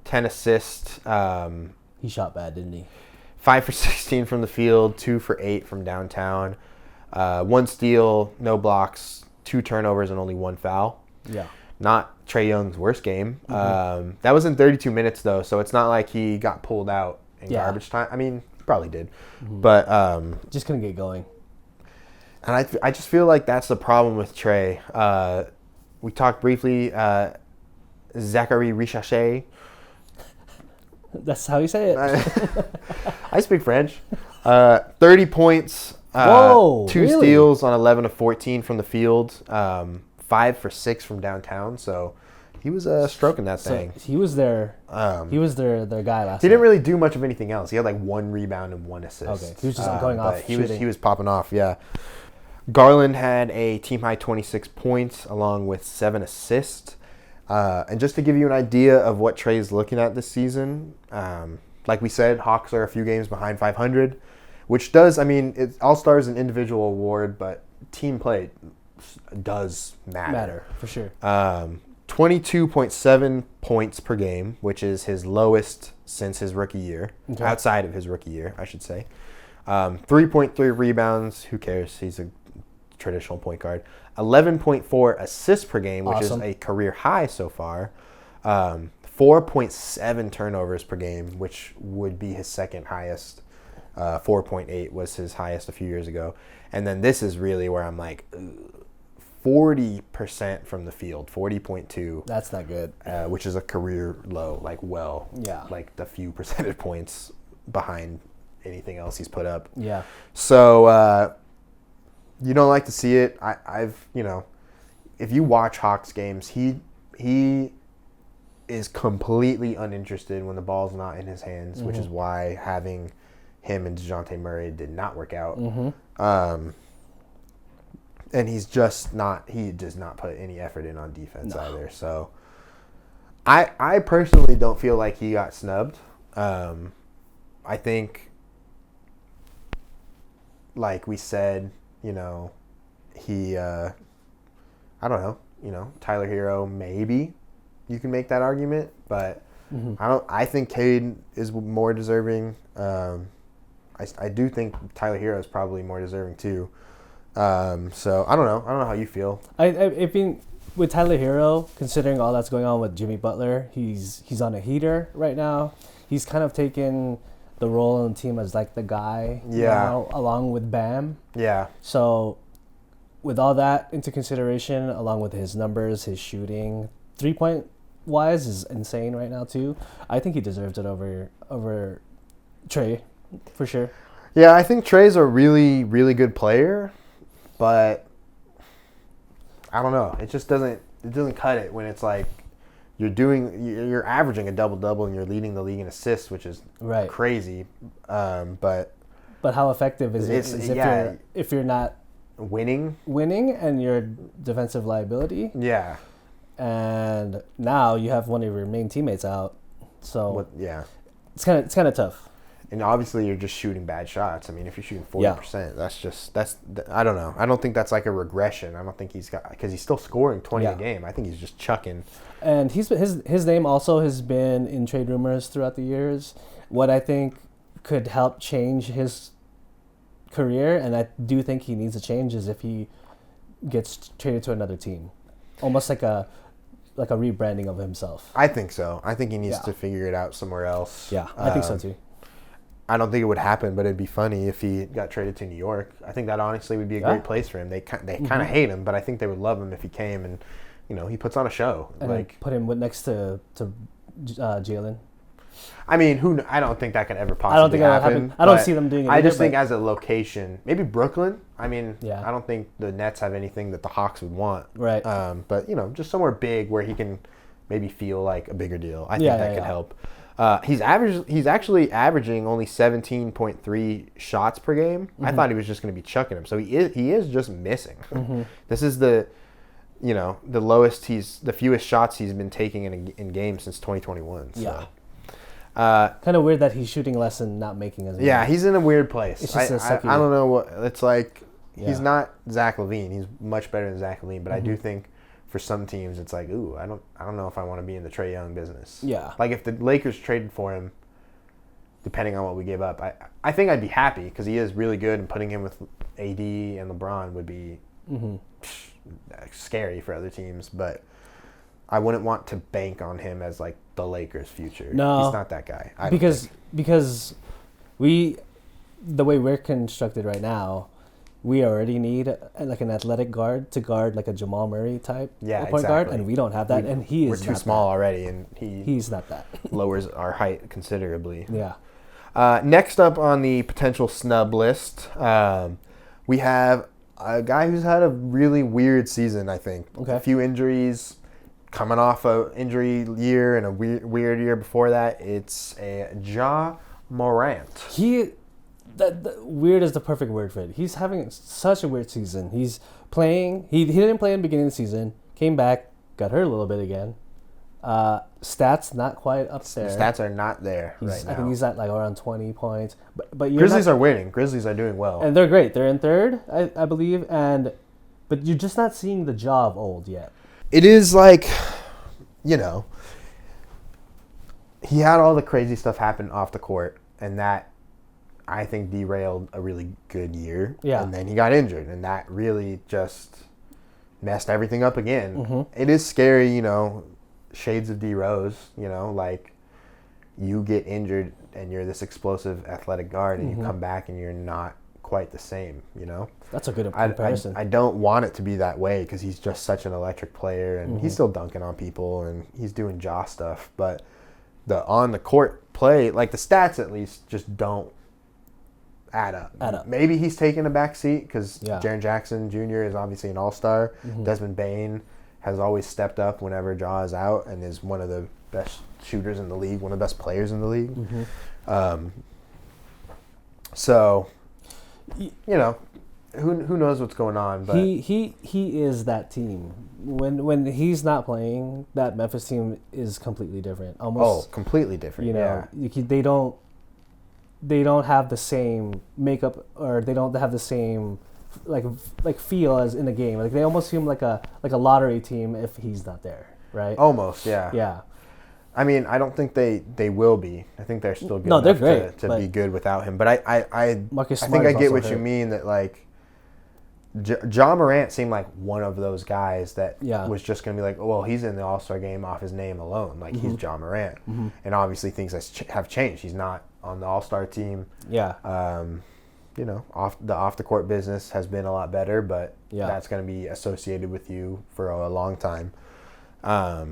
10 assists. He shot bad, didn't he? 5 for 16 from the field, 2 for 8 from downtown. 1 steal, no blocks, 2 turnovers, and only 1 foul. Yeah. Not Trae Young's worst game. That was in 32 minutes, though, so it's not like he got pulled out in garbage time. I mean, he probably did. But just couldn't get going. And I just feel like that's the problem with Trae. We talked briefly, Zachary Richachet. That's how you say it. I speak French. 30 points, 2 steals on 11 of 14 from the field, 5 for 6 from downtown. So he was stroking that thing. So he was their guy last. He didn't really do much of anything else. He had like 1 rebound and 1 assist. Okay, he was just going off. He was popping off. Yeah. Garland had a team high 26 points along with 7 assists. And just to give you an idea of what Trae's looking at this season, like we said, Hawks are a few games behind 500, which does, I mean, All-Star is an individual award, but team play does matter. For sure. 22.7 points per game, which is his lowest since his rookie year, outside of his rookie year, I should say. 3.3 rebounds, who cares? He's a traditional point guard. 11.4 assists per game, which is a career high so far. 4.7 turnovers per game, which would be his second highest. 4.8 was his highest a few years ago. And then this is really where I'm like, 40% from the field, 40.2. That's not good. Which is a career low, Yeah. like the few percentage points behind anything else he's put up. Yeah. So you don't like to see it. I've if you watch Hawks games, he is completely uninterested when the ball's not in his hands, which is why having him and DeJounte Murray did not work out. And he does not put any effort in on defense either. So I personally don't feel like he got snubbed. I think, like we said, he, I don't know, Tyler Hero, maybe you can make that argument, but I think Cade is more deserving. I do think Tyler Hero is probably more deserving too. So I don't know how you feel. I mean, with Tyler Hero, considering all that's going on with Jimmy Butler, he's on a heater right now. He's kind of taken the role on the team as like the guy now, along with Bam. Yeah. So with all that into consideration, along with his numbers, his shooting, 3-point wise is insane right now too. I think he deserves it over Trey, for sure. Yeah, I think Trey's a really, really good player, but I don't know. It just doesn't cut it when it's like you're averaging a double-double and you're leading the league in assists, which is crazy. But how effective is it if you're not winning and you're defensive liability? Yeah. And now you have one of your main teammates out. So it's kind of tough. And obviously you're just shooting bad shots. I mean, if you're shooting 40%, that's I don't know. I don't think that's like a regression. I don't think because he's still scoring 20 a game. I think he's just chucking. And his name also has been in trade rumors throughout the years. What I think could help change his career, and I do think he needs a change, is if he gets traded to another team. Almost like a rebranding of himself. I think so. I think he needs to figure it out somewhere else. Yeah, I think so too. I don't think it would happen, but it'd be funny if he got traded to New York. I think that honestly would be a great place for him. They kind of hate him, but I think they would love him if he came and, he puts on a show. And like put him next to Jalen. I mean, I don't think that could ever possibly happen. I don't see them doing it. I just think as a location, maybe Brooklyn. I mean, yeah. I don't think the Nets have anything that the Hawks would want. Right. But just somewhere big where he can maybe feel like a bigger deal. I think that could help. He's actually averaging only 17.3 shots per game. I thought he was just going to be chucking them. So he is just missing. This is the lowest the fewest shots he's been taking in games since 2021. So. Yeah. Kind of weird that he's shooting less and not making as many. Yeah, he's in a weird place. It's just I don't know what it's like. He's not Zach LaVine. He's much better than Zach LaVine, but I do think for some teams it's like, ooh, I don't know if I want to be in the Trae Young business. Yeah. Like if the Lakers traded for him, depending on what we give up, I think I'd be happy because he is really good, and putting him with AD and LeBron would be scary for other teams, but I wouldn't want to bank on him as like the Lakers' future. No, he's not that guy. Because the way we're constructed right now, we already need like an athletic guard to guard like a Jamal Murray type point guard, and we don't have that. And we're too small already, and he's not that. Lowers our height considerably. Yeah. Next up on the potential snub list, we have a guy who's had a really weird season. I think a few injuries. Coming off an injury year and a weird year before that, it's Ja Morant. Weird is the perfect word for it. He's having such a weird season. He's playing. He didn't play in the beginning of the season. Came back, got hurt a little bit again. Stats not quite up there. Stats are not there right now. I think he's at like around 20 points. But Grizzlies are winning. Grizzlies are doing well, and they're great. They're in third, I believe. But you're just not seeing the Ja of old yet. It is like, he had all the crazy stuff happen off the court, and that, I think, derailed a really good year. Yeah. And then he got injured, and that really just messed everything up again. It is scary, shades of D Rose, like you get injured and you're this explosive athletic guard and you come back and you're not quite the same, you know? That's a good comparison. I don't want it to be that way because he's just such an electric player, and he's still dunking on people, and he's doing jaw stuff. But the on-the-court play, like the stats at least, just don't add up. Maybe he's taking a back seat because Jaren Jackson Jr. is obviously an all-star. Desmond Bane has always stepped up whenever Ja is out and is one of the best shooters in the league, one of the best players in the league. So, you know, who knows what's going on? But he is that team. When he's not playing, that Memphis team is completely different. Almost completely different. You know, they don't have the same makeup, or they don't have the same like feel as in the game. Like they almost seem like a lottery team if he's not there, right? Almost, yeah. Yeah. I mean, I don't think they will be. I think they're still good they're enough great, to be good without him. But I Marcus think Smart I is get also what hurt. you mean, that like Ja Morant seemed like one of those guys that was just going to be like, oh, well, he's in the All-Star game off his name alone. Like, he's Ja Morant. And obviously things have changed. He's not on the All-Star team. Yeah. You know, off-the-court business has been a lot better, but that's going to be associated with you for a long time. I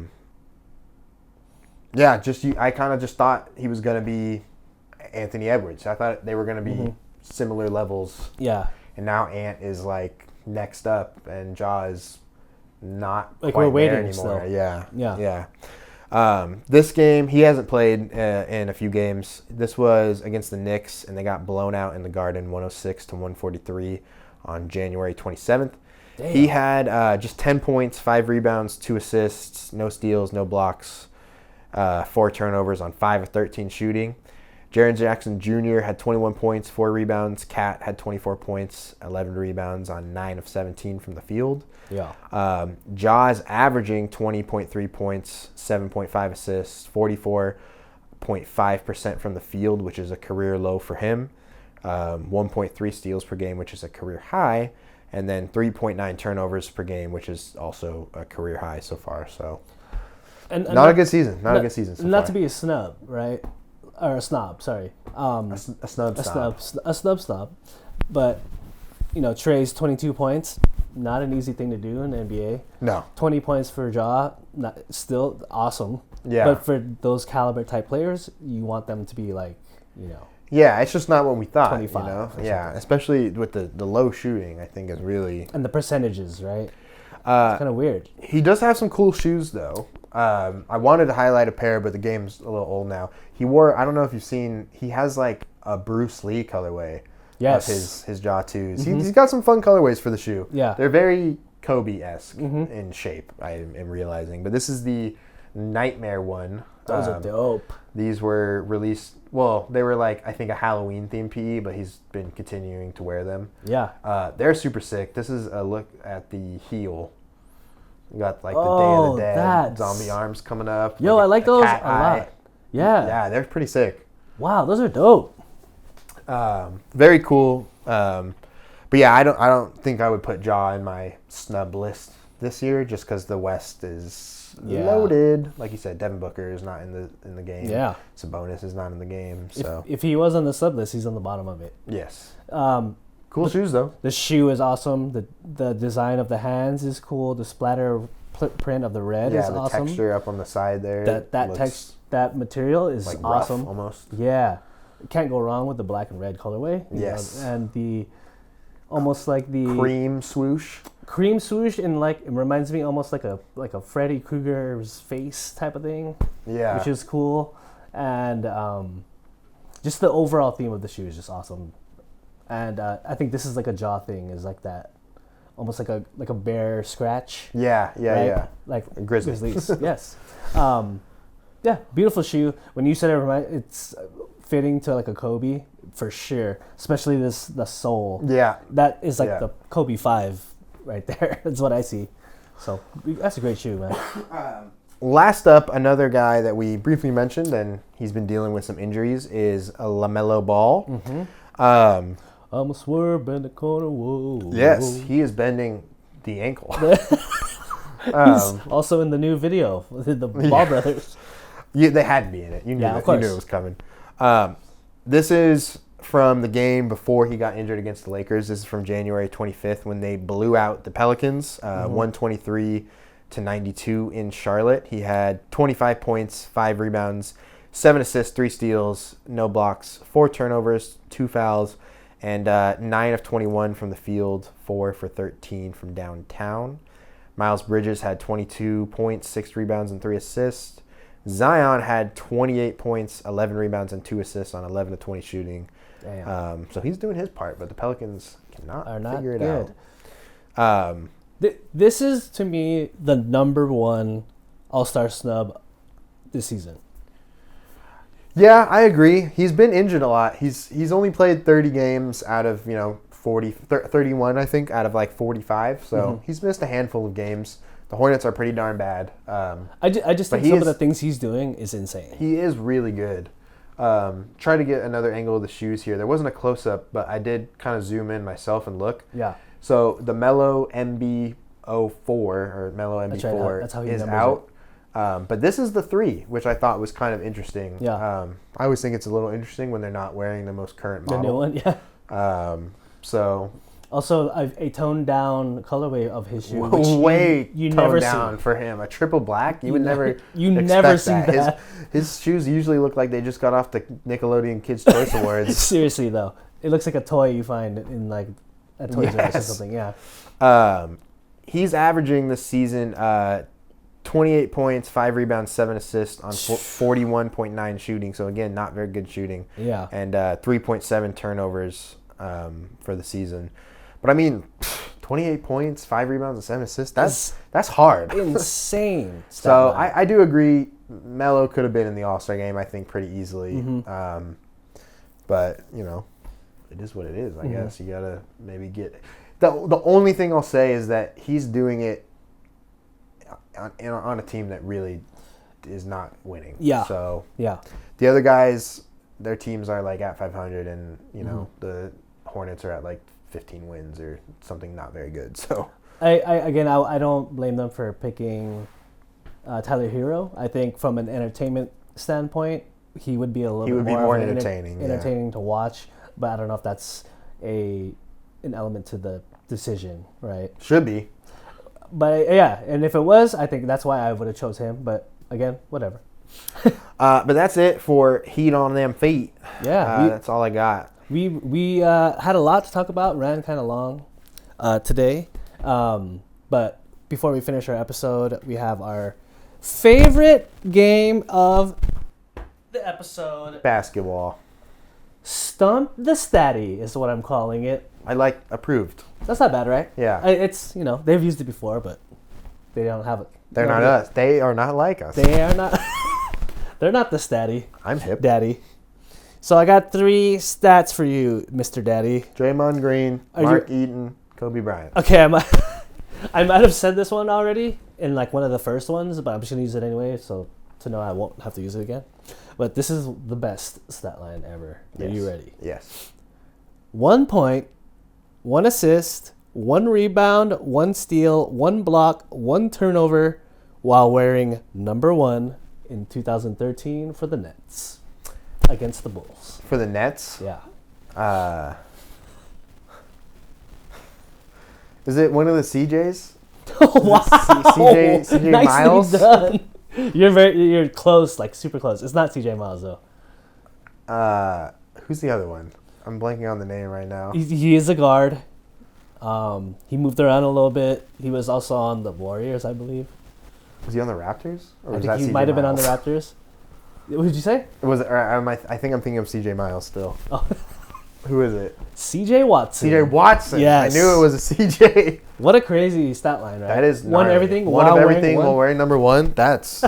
kind of just thought he was going to be Anthony Edwards. I thought they were going to be similar levels. Yeah. And now Ant is like next up, and Ja is not like quite we're waiting there anymore. Still. Yeah. This game, he hasn't played in a few games. This was against the Knicks, and they got blown out in the Garden, 106-143 on January 27th. Damn. He had just 10 points, 5 rebounds, 2 assists, no steals, no blocks, 4 turnovers on 5 of 13 shooting. Jaren Jackson Jr. had 21 points, 4 rebounds. Cat had 24 points, 11 rebounds on 9 of 17 from the field. Yeah. Ja is averaging 20.3 points, 7.5 assists, 44.5% from the field, which is a career low for him. 1.3 steals per game, which is a career high. And then 3.9 turnovers per game, which is also a career high so far. So, and not a good season. Not a good season so not far. To be a snub, right? Or a snob, sorry. A snob. But, you know, Trey's 22 points, not an easy thing to do in the NBA. No. 20 points for Ja, still awesome. Yeah. But for those caliber type players, you want them to be like, you know. Yeah, it's just not what we thought, 25. You know? Yeah, especially with the low shooting, I think is really... And the percentages, right? It's kind of weird. He does have some cool shoes, though. I wanted to highlight a pair, but the game's a little old now. He wore, I don't know if you've seen, he has like a Bruce Lee colorway of his Ja 2s. He's got some fun colorways for the shoe. Yeah. They're very Kobe-esque in shape, I am realizing. But this is the Nightmare one. Those are dope. These were released, well, they were like, I think a Halloween-themed PE, but he's been continuing to wear them. Yeah. They're super sick. This is a look at the heel. You got like the Day of the Dead, zombie arms coming up. Yo, I like those a lot. Yeah. Yeah, they're pretty sick. Wow, those are dope. Very cool. But yeah, I don't think I would put Ja in my snub list this year, just because the West is loaded. Like you said, Devin Booker is not in the game. Yeah. Sabonis is not in the game. So if he was on the sub list, he's on the bottom of it. Yes. Cool shoes though. The shoe is awesome. The design of the hands is cool. The splatter print of the red is awesome. Yeah, the texture up on the side there. That material is like awesome. Rough, almost. Yeah, can't go wrong with the black and red colorway. Yes. And the almost like the cream swoosh, and like it reminds me almost like a Freddy Krueger's face type of thing. Yeah, which is cool, and just the overall theme of the shoe is just awesome. And I think this is like a Ja thing, is like that, almost like a bear scratch. Yeah. Like Grizzlies. Yes. Yeah, beautiful shoe. When you said it's fitting to like a Kobe for sure, especially the sole. Yeah, that is like the Kobe 5 right there. That's what I see. So that's a great shoe, man. Last up, another guy that we briefly mentioned, and he's been dealing with some injuries, is a LaMelo Ball. Mm-hmm. I'm a swerve in the corner. Whoa. Yes, he is bending the ankle. He's also in the new video with the Ball brothers. Yeah, they had to be in it. You knew it. You knew it was coming. This is from the game before he got injured against the Lakers. This is from January 25th when they blew out the Pelicans, 123-92 in Charlotte. He had 25 points, 5 rebounds, 7 assists, 3 steals, no blocks, 4 turnovers, 2 fouls, and 9 of 21 from the field, 4 for 13 from downtown. Miles Bridges had 22 points, 6 rebounds, and 3 assists. Zion had 28 points, 11 rebounds, and 2 assists on 11 of 20 shooting. Damn. So he's doing his part, but the Pelicans Are not figure it good. out. This is, to me, the number one All-Star snub this season. Yeah, I agree. He's been injured a lot. He's only played 30 games out of 31, I think, out of like 45. So he's missed a handful of games. The Hornets are pretty darn bad. I just think some of the things he's doing is insane. He is really good. Try to get another angle of the shoes here. There wasn't a close-up, but I did kind of zoom in myself and look. Yeah. So the Melo MB04 or Melo MB4 that's how he is numbers out. But this is the 3, which I thought was kind of interesting. Yeah. I always think it's a little interesting when they're not wearing the most current model. The new one, yeah. So also a toned down colorway of his shoe, way which you toned never down see. for him. A triple black, you would never never see expect that. His shoes usually look like they just got off the Nickelodeon Kids' Choice Awards. Seriously though, it looks like a toy you find in like a Toys R Us or something. Yeah. He's averaging this season 28 points, 5 rebounds, 7 assists on 41.9 shooting. So again, not very good shooting. Yeah. And 3.7 turnovers for the season. But I mean, 28 points, 5 rebounds, and 7 assists. That's hard. Insane. So I do agree. Melo could have been in the All-Star game, I think, pretty easily. But it is what it is. I guess you gotta maybe get. The only thing I'll say is that he's doing it on a team that really is not winning. Yeah. So yeah, the other guys, their teams are like at 500, and the Hornets are at like 15 wins or something, not very good. So I don't blame them for picking Tyler Hero. I think from an entertainment standpoint, he would be a little bit more entertaining to watch. But I don't know if that's an element to the decision, right? Should be. But yeah, and if it was, I think that's why I would have chose him. But again, whatever. But that's it for Heat on Them Feet. Yeah, that's all I got. We had a lot to talk about. Ran kind of long today, but before we finish our episode, we have our favorite game of the episode. Basketball. Stump the Statty is what I'm calling it. I like approved. That's not bad, right? Yeah. It's they've used it before, but they don't have it. They're not us. They are not like us. They are not. They're not the Statty. I'm hip. Daddy. So I got 3 stats for you, Mr. Daddy. Draymond Green, Mark Eaton, Kobe Bryant. Okay, I might have said this one already in like one of the first ones, but I'm just gonna use it anyway, so to know I won't have to use it again. But this is the best stat line ever. Are you ready? Yes. 1 point, 1 assist, 1 rebound, 1 steal, 1 block, 1 turnover, while wearing number 1 in 2013 for the Nets against the Bulls. For the Nets? Yeah. Is it one of the CJs? Wow. CJ Nicely Miles? done. You're close, like super close. It's not CJ Miles though. Who's the other one? I'm blanking on the name right now. He is a guard. He moved around a little bit. He was also on the Warriors, I believe. Was he on the Raptors? Or I was think he that might CJ have been on the Miles? Raptors. What did you say? I think I'm thinking of CJ Miles still. Oh. Who is it? CJ Watson. CJ Watson. Yes. I knew it was a CJ. What a crazy stat line, right? That is won gnarly. everything. One of everything while while wearing number 1. That's.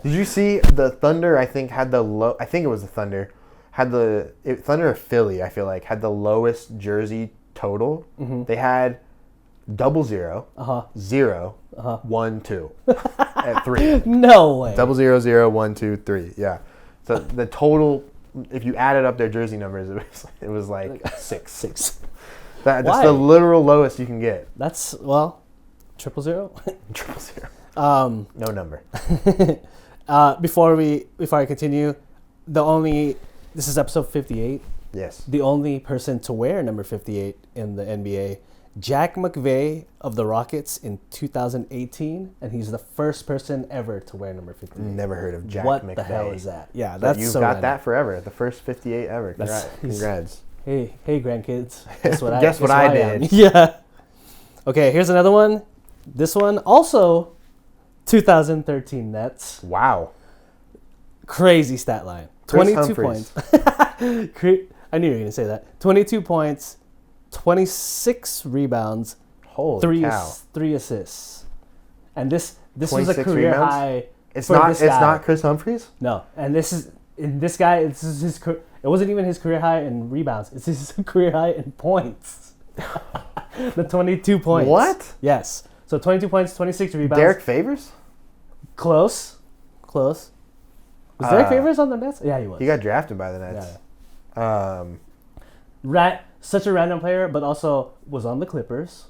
Did you see the Thunder? I think had the low. I think it was the Thunder. Thunder or Philly? I feel like had the lowest jersey total. Mm-hmm. They had 0, 0, 1, 2 at 3. No way. 0, 0, 1, 2, 3. Yeah. So the total, if you added up their jersey numbers, it was like 6. That's the literal lowest you can get. That's 000. 0. No number. Before I continue, this is episode 58. Yes. The only person to wear number 58 in the NBA, Jack McVay of the Rockets in 2018, and he's the first person ever to wear number 58. Never heard of Jack what McVay. What the hell is that? Yeah, But that's you've so got random. that forever. The first 58 ever. Congrats. Hey, grandkids. Guess what Guess what I did. am. Yeah. Okay, here's another one. This one also 2013 Nets. Wow. Crazy stat line. Chris 22 Humphries. points. I knew you were going to say that. 22 points, 26 rebounds, Holy cow. three assists. And this was a 26 career rebounds? high. It's for not. this It's guy. not Chris Humphries. No, and this is his. It wasn't even his career high in rebounds. It's his career high in points. The 22 points. What? Yes. So 22 points, 26 rebounds. Derek Favors. Close. Was Derek Favors on the Nets? Yeah, he was. He got drafted by the Nets. Such a random player, but also was on the Clippers.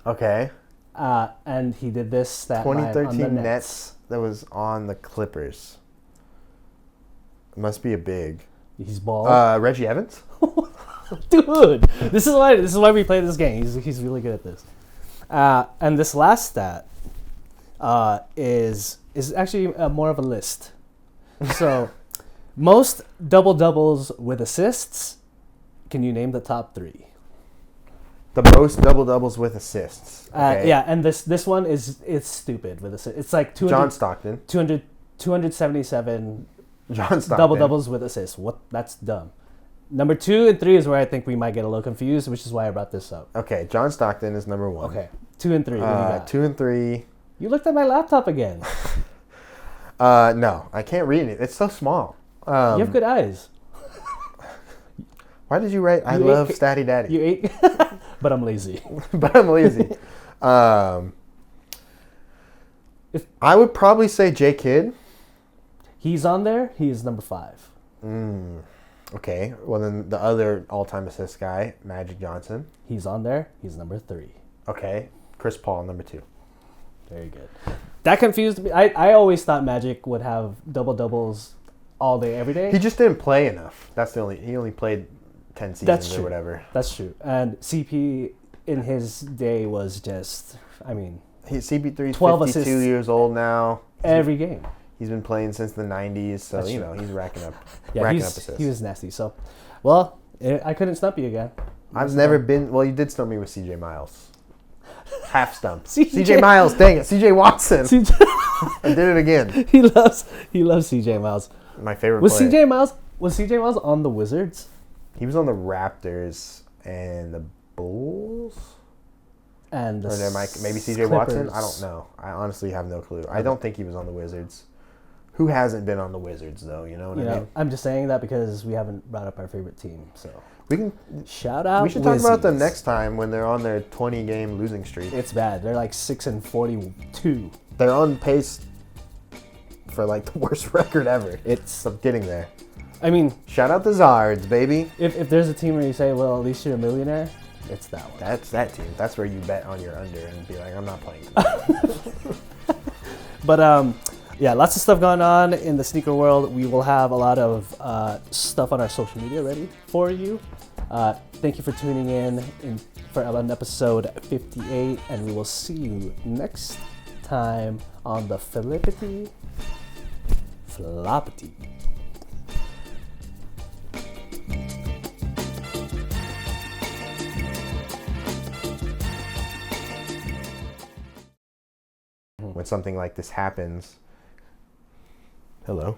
Okay. And he did this stat line on the 2013 Nets. Nets that was on the Clippers. Must be a big. He's bald. Reggie Evans. Dude, this is why we play this game. He's really good at this. And this last stat is actually more of a list. So, most double doubles with assists. Can you name the top 3? The most double doubles with assists. Okay. Yeah, and this one is stupid with assists. It's like 200, John Stockton. 277 John Stockton. double doubles with assists. What? That's dumb. Number 2 and 3 is where I think we might get a little confused, which is why I brought this up. Okay, John Stockton is number 1. Okay, 2 and 3. What do you got? 2 and 3. You looked at my laptop again. No, I can't read it. It's so small. You have good eyes. Why did you write? I love Statty Daddy. You ate, but I'm lazy. But I'm lazy. I would probably say J Kidd. He's on there. He is number 5. Okay. Well, then the other all-time assist guy, Magic Johnson. He's on there. He's number 3. Okay. Chris Paul, number 2. Very good. That confused me. I always thought Magic would have double doubles all day, every day. He just didn't play enough. He only played 10 seasons That's true. or whatever. That's true. And CP in his day was just, CP3 is 12 52 assists years old now. every game. He's been playing since the 90s, so That's he's true. racking up assists. He was nasty. So, well, I couldn't stump you again. I've never been. Well, you did stump me with CJ Miles. Half stump. CJ CJ Miles, dang it. CJ Watson. I did it again. He loves CJ Miles. My favorite Was player. CJ Miles on the Wizards? He was on the Raptors and the Bulls. And the Or maybe CJ Watson? I don't know. I honestly have no clue. I don't think he was on the Wizards. Who hasn't been on the Wizards, though? You know what I mean? I'm just saying that because we haven't brought up our favorite team. So We can. shout out. We should talk about them Wizzies. next time when they're on their 20-game losing streak. It's bad. They're like 6-42. They're on pace for like the worst record ever. It's. I'm getting there. I mean, Shout out the Zards, baby. if there's a team where you say, well, at least you're a millionaire, it's that one. That's that team. That's where you bet on your under and be like, I'm not playing tonight. But yeah, lots of stuff going on in the sneaker world. We will have a lot of stuff on our social media ready for you. Thank you for tuning in for an episode 58, and we will see you next time on the Flippity Floppity. When something like this happens, hello.